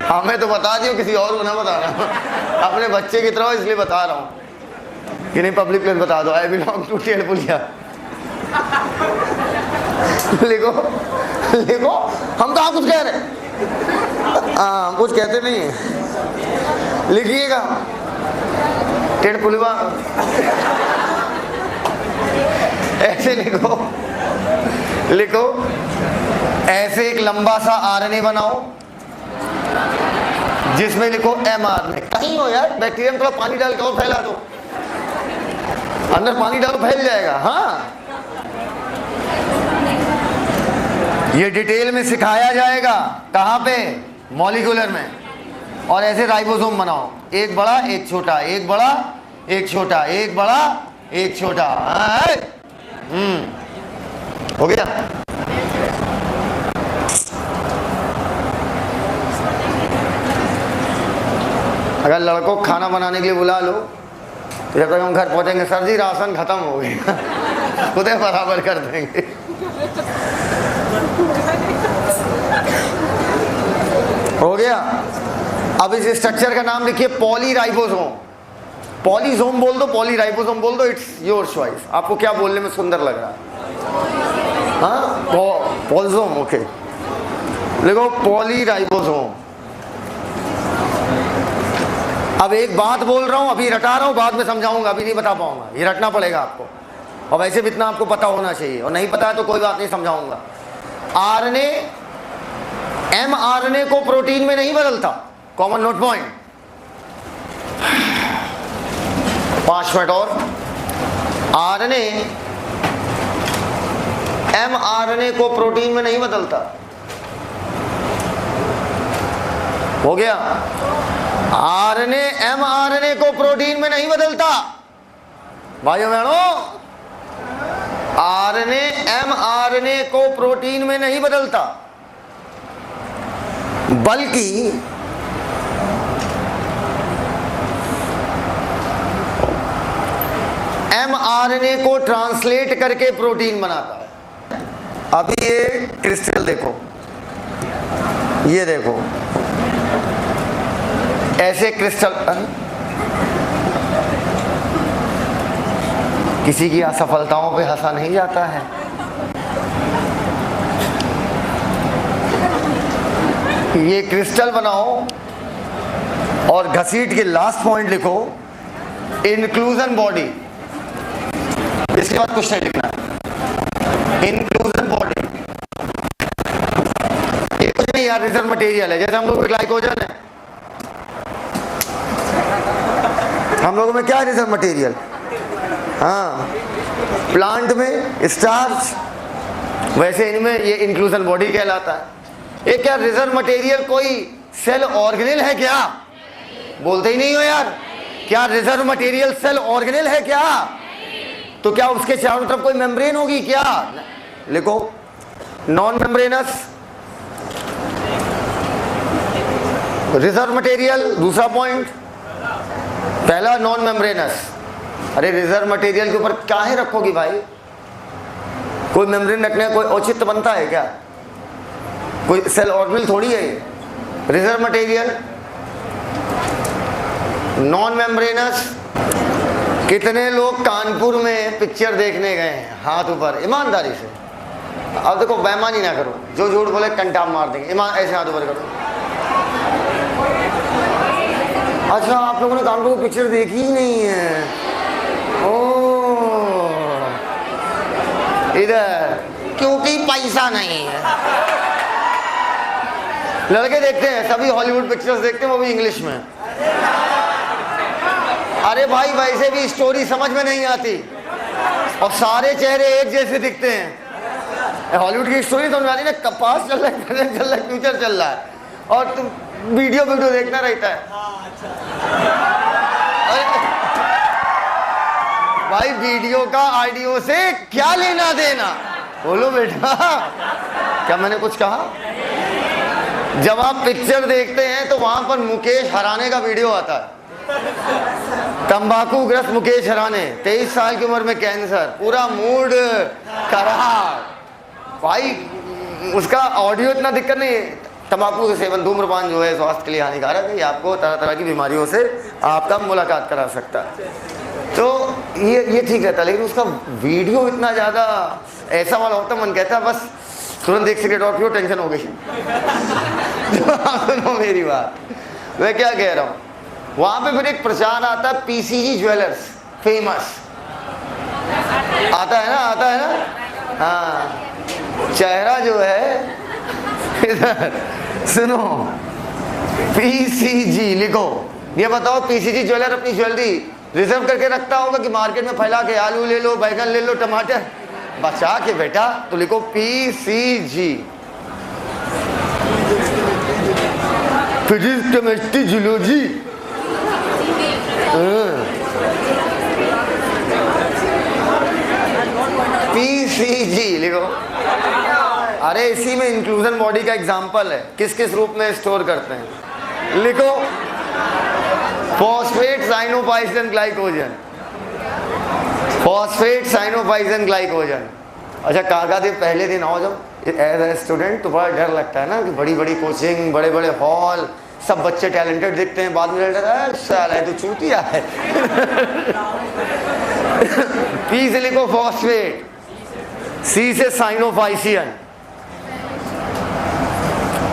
हमें तो बता दियो, किसी और को ना बताना, अपने बच्चे की तरह इसलिए बता रहा हूँ कि नहीं पब्लिक प्लेस बता दो, आई बिलोंग टू टेढ़ पुलिया। लिखो लिखो, हम कहाँ कुछ कह रहे, हाँ कुछ कहते नहीं है। लिखिएगा टेढ़ पुलिया, ऐसे लिखो। लिखो ऐसे एक लंबा सा RNA बनाओ जिसमें लिखो mRNA। कहीं हो यार, बैक्टीरिया में थोड़ा पानी डाल के और फैला दो, अंदर पानी डालो फैल जाएगा। हाँ ये डिटेल में सिखाया जाएगा, कहाँ पे, मॉलिक्यूलर में। और ऐसे राइबोसोम बनाओ, एक बड़ा एक छोटा, एक बड़ा एक छोटा, एक बड़ा एक छोटा। हो गया? अगर लड़कों को खाना बनाने के लिए बुला लो तो जब तक हम घर पहुंचेंगे, सर जी राशन खत्म हो गया, खुदे बराबर कर देंगे। हो गया? अब इस स्ट्रक्चर का नाम लिखिए पॉलीराइबोसोम। पॉलीसोम बोल दो, पॉलीराइबोसोम बोल दो, इट्स योर चॉइस। आपको क्या बोलने में सुंदर लग रहा है? हाँ, पॉलीसोम, ओके। देखो पॉलीराइबोसोम। अब एक बात बोल रहा हूं, अभी रटा रहा हूं, बाद में समझाऊंगा, अभी नहीं बता पाऊंगा, ये रटना पड़ेगा आपको। और वैसे भी इतना आपको पता होना चाहिए, और नहीं पता है तो कोई बात नहीं, समझाऊंगा। आरएनए एमआरएनए को प्रोटीन में नहीं बदलता। Common note point. 5 मिनट और। आरएनए एमआरएनए को प्रोटीन में नहीं बदलता। हो गया? आरएनए एमआरएनए को प्रोटीन में नहीं बदलता भाइयों बहनों। आरएनए एमआरएनए को प्रोटीन में नहीं बदलता, बल्कि एमआरएनए को ट्रांसलेट करके प्रोटीन बनाता है। अभी ये क्रिस्टल देखो, ये देखो, ऐसे क्रिस्टल। किसी की असफलताओं पे हंसा नहीं जाता है। ये क्रिस्टल बनाओ और घसीट के लास्ट पॉइंट लिखो इंक्लूजन बॉडी। इसके बाद कुछ नहीं लिखना है। इंक्लूजन बॉडी ये कुछ नहीं यार, रिजर्व मटेरियल है। जैसे हम लोग ग्लाइकोजन है, हम लोगों में क्या है? Reserve material. हाँ, प्लांट में स्टार्च, वैसे इनमें ये इंक्लूजन बॉडी कहलाता है। ये क्या रिजर्व मटेरियल कोई सेल ऑर्गेनेल है क्या? बोलते ही नहीं हो यार। क्या रिजर्व मटेरियल सेल ऑर्गेनेल है क्या? तो क्या उसके चारों तरफ कोई मेम्ब्रेन होगी क्या? लिखो नॉन मेम्ब्रेनस रिजर्व मटेरियल। दूसरा पॉइंट, पहला नॉन मेम्ब्रेनस। अरे रिजर्व मटेरियल के ऊपर काहे रखोगी भाई? कोई मेम्ब्रेन रखने का कोई औचित्य बनता है क्या? कोई सेल ऑर्गेनेल थोड़ी है ये। Reserve material non membranes. कितने लोग कानपुर में पिक्चर देखने गए हैं? हाथ ऊपर, ईमानदारी से। अब देखो बेईमानी ना करो, जो झूठ बोले कंटाम मार देंगे। ईमान ऐसे हाथ ऊपर करो। अच्छा, आप लोगों ने कानपुर की पिक्चर देखी ही नहीं है? ओ, इधर क्योंकि पैसा नहीं है। लड़के देखते हैं, सभी हॉलीवुड पिक्चर्स देखते हैं, वो भी इंग्लिश में। अरे भाई वैसे भी स्टोरी समझ में नहीं आती और सारे चेहरे एक जैसे दिखते हैं। हॉलीवुड की स्टोरी समझ में आती है ना, कपास चल रहा है, प्रेजेंट चल रहा है, फ्यूचर चल रहा है, और तुम वीडियो देखना रहता है। भाई वीडियो का ऑडियो से क्या लेना देना? बोलो बेटा, क्या मैंने कुछ कहा? जब आप पिक्चर देखते हैं तो वहां पर मुकेश हराने का वीडियो आता है। तंबाकू ग्रस्त मुकेश हराने, 23 साल की उम्र में कैंसर, पूरा मूड खराब। भाई उसका ऑडियो इतना दिक्कत नहीं है। तंबाकू का सेवन, धूम्रपान जो है स्वास्थ्य के लिए हानिकारक है, ये आपको तरह तरह की बीमारियों से आपका मुलाकात करा सकता है। तो ये ठीक रहता है, लेकिन उसका वीडियो इतना ज़्यादा ऐसा वाला होता, मन कहता है बस तुरंत एक सिगरेट और पियो, टेंशन हो गई। सुनो मेरी बात, मैं क्या कह रहा हूँ। वहाँ पे फिर एक प्रचार आता है, पीसीजी ज्वेलर्स, फेमस आता है ना। हाँ, चेहरा जो है इधर सुनो, पीसीजी लिखो। ये बताओ, पीसीजी ज्वेलर अपनी ज्वेलरी रिजर्व करके रखता होगा कि मार्केट में फैला के आलू ले लो, बैगन ले लो, टमाटर बचा के बेटा? तो लिखो PCG, physics chemistry zoology. PCG HCG लिखो। अरे इसी में इंक्लूजन बॉडी का एग्जाम्पल है, किस किस रूप में स्टोर करते हैं। लिखो phosphate cyanophycin glycogen, phosphate cyanophycin glycogen. अच्छा काका दिन पहले दिन आओ जब एज ए स्टूडेंट तो बड़ा डर लगता है ना कि बड़ी बड़ी कोचिंग, बड़े बड़े हॉल, सब बच्चे टैलेंटेड दिखते हैं, बाद में लगता है साला है तो चूतिया है। पी से लिखो फॉस्फेट, सी से साइनोफाइसियन।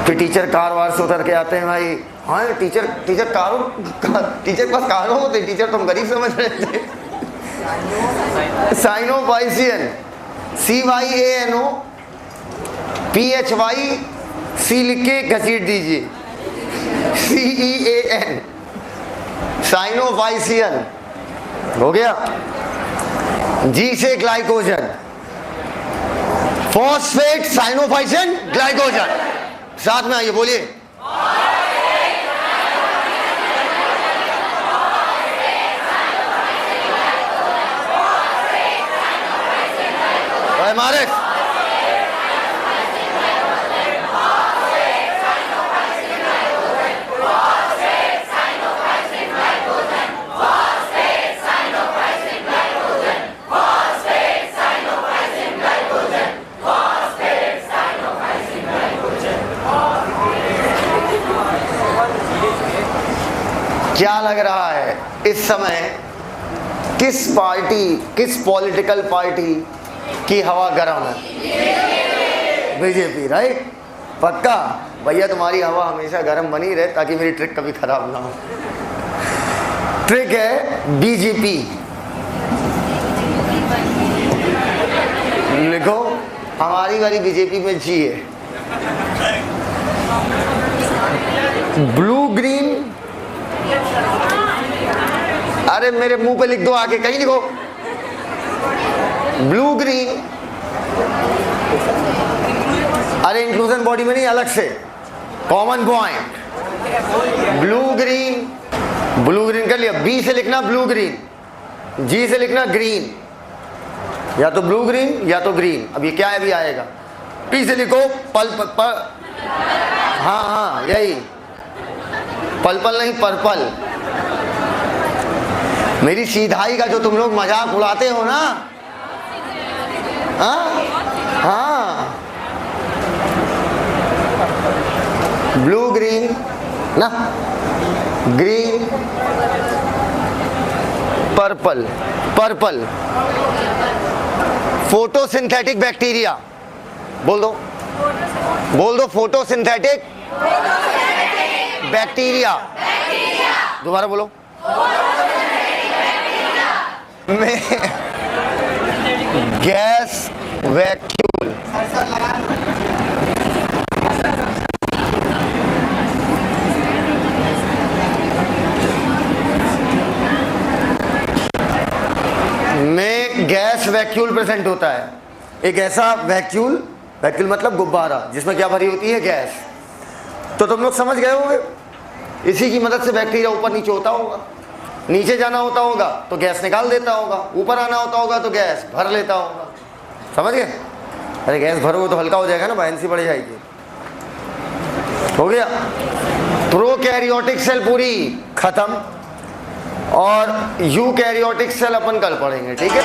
फिर टीचर कार वार से उतर के आते हैं भाई, हाँ टीचर टीचर के पास कारों होते, टीचर तुम गरीब समझ रहे थे। साइनोफाइसियन, CYANO PHY सी लिख के घसीट दीजिए, CEAN साइनोफाइसियन हो गया। जी से ग्लाइकोजन, फॉस्फेट साइनोफाइसिन ग्लाइकोजन। साथ में आइए बोलिए, हमारे क्या लग रहा है इस समय किस पार्टी, किस पॉलिटिकल पार्टी की हवा गर्म है? BJP, right? पक्का भैया तुम्हारी हवा हमेशा गर्म बनी रहे ताकि मेरी ट्रिक कभी खराब ना हो। ट्रिक है बीजेपी। लिखो हमारी वाली बीजेपी में जी है। ब्लू ग्रीन, अरे मेरे मुंह पे लिख दो, आके कहीं लिखो। ब्लू ग्रीन, अरे इंक्लूजन बॉडी में नहीं, अलग से common point. Blue green, blue green कर लिया। बी से लिखना ब्लू ग्रीन, जी से लिखना ग्रीन, या तो ब्लू ग्रीन या तो ग्रीन। अब ये क्या है भी आएगा। पी से लिखो पल, हाँ हाँ यही, पल नहीं पर्पल। मेरी सीधाई का जो तुम लोग मजाक उड़ाते हो ना, हाँ हाँ, ब्लू ग्रीन ना, green purple, purple photosynthetic bacteria. बोल दो, बोल दो, फोटोसिंथेटिक बैक्टीरिया। दोबारा बोलो। में गैस वैक्यूल, में गैस वैक्यूल प्रेजेंट होता है। एक ऐसा वैक्यूल, वैक्यूल मतलब गुब्बारा, जिसमें क्या भरी होती है? गैस। तो तुम लोग समझ गए होंगे, इसी की मदद से बैक्टीरिया ऊपर नीचे होता होगा। नीचे जाना होता होगा तो गैस निकाल देता होगा, ऊपर आना होता होगा तो गैस भर लेता होगा। समझ गए? अरे गैस भरोगे तो हल्का हो जाएगा ना, बायनेंसी बढ़ जाएगी। हो गया। प्रोकैरियोटिक सेल पूरी खत्म, और यूकैरियोटिक सेल अपन कल पढ़ेंगे, ठीक है?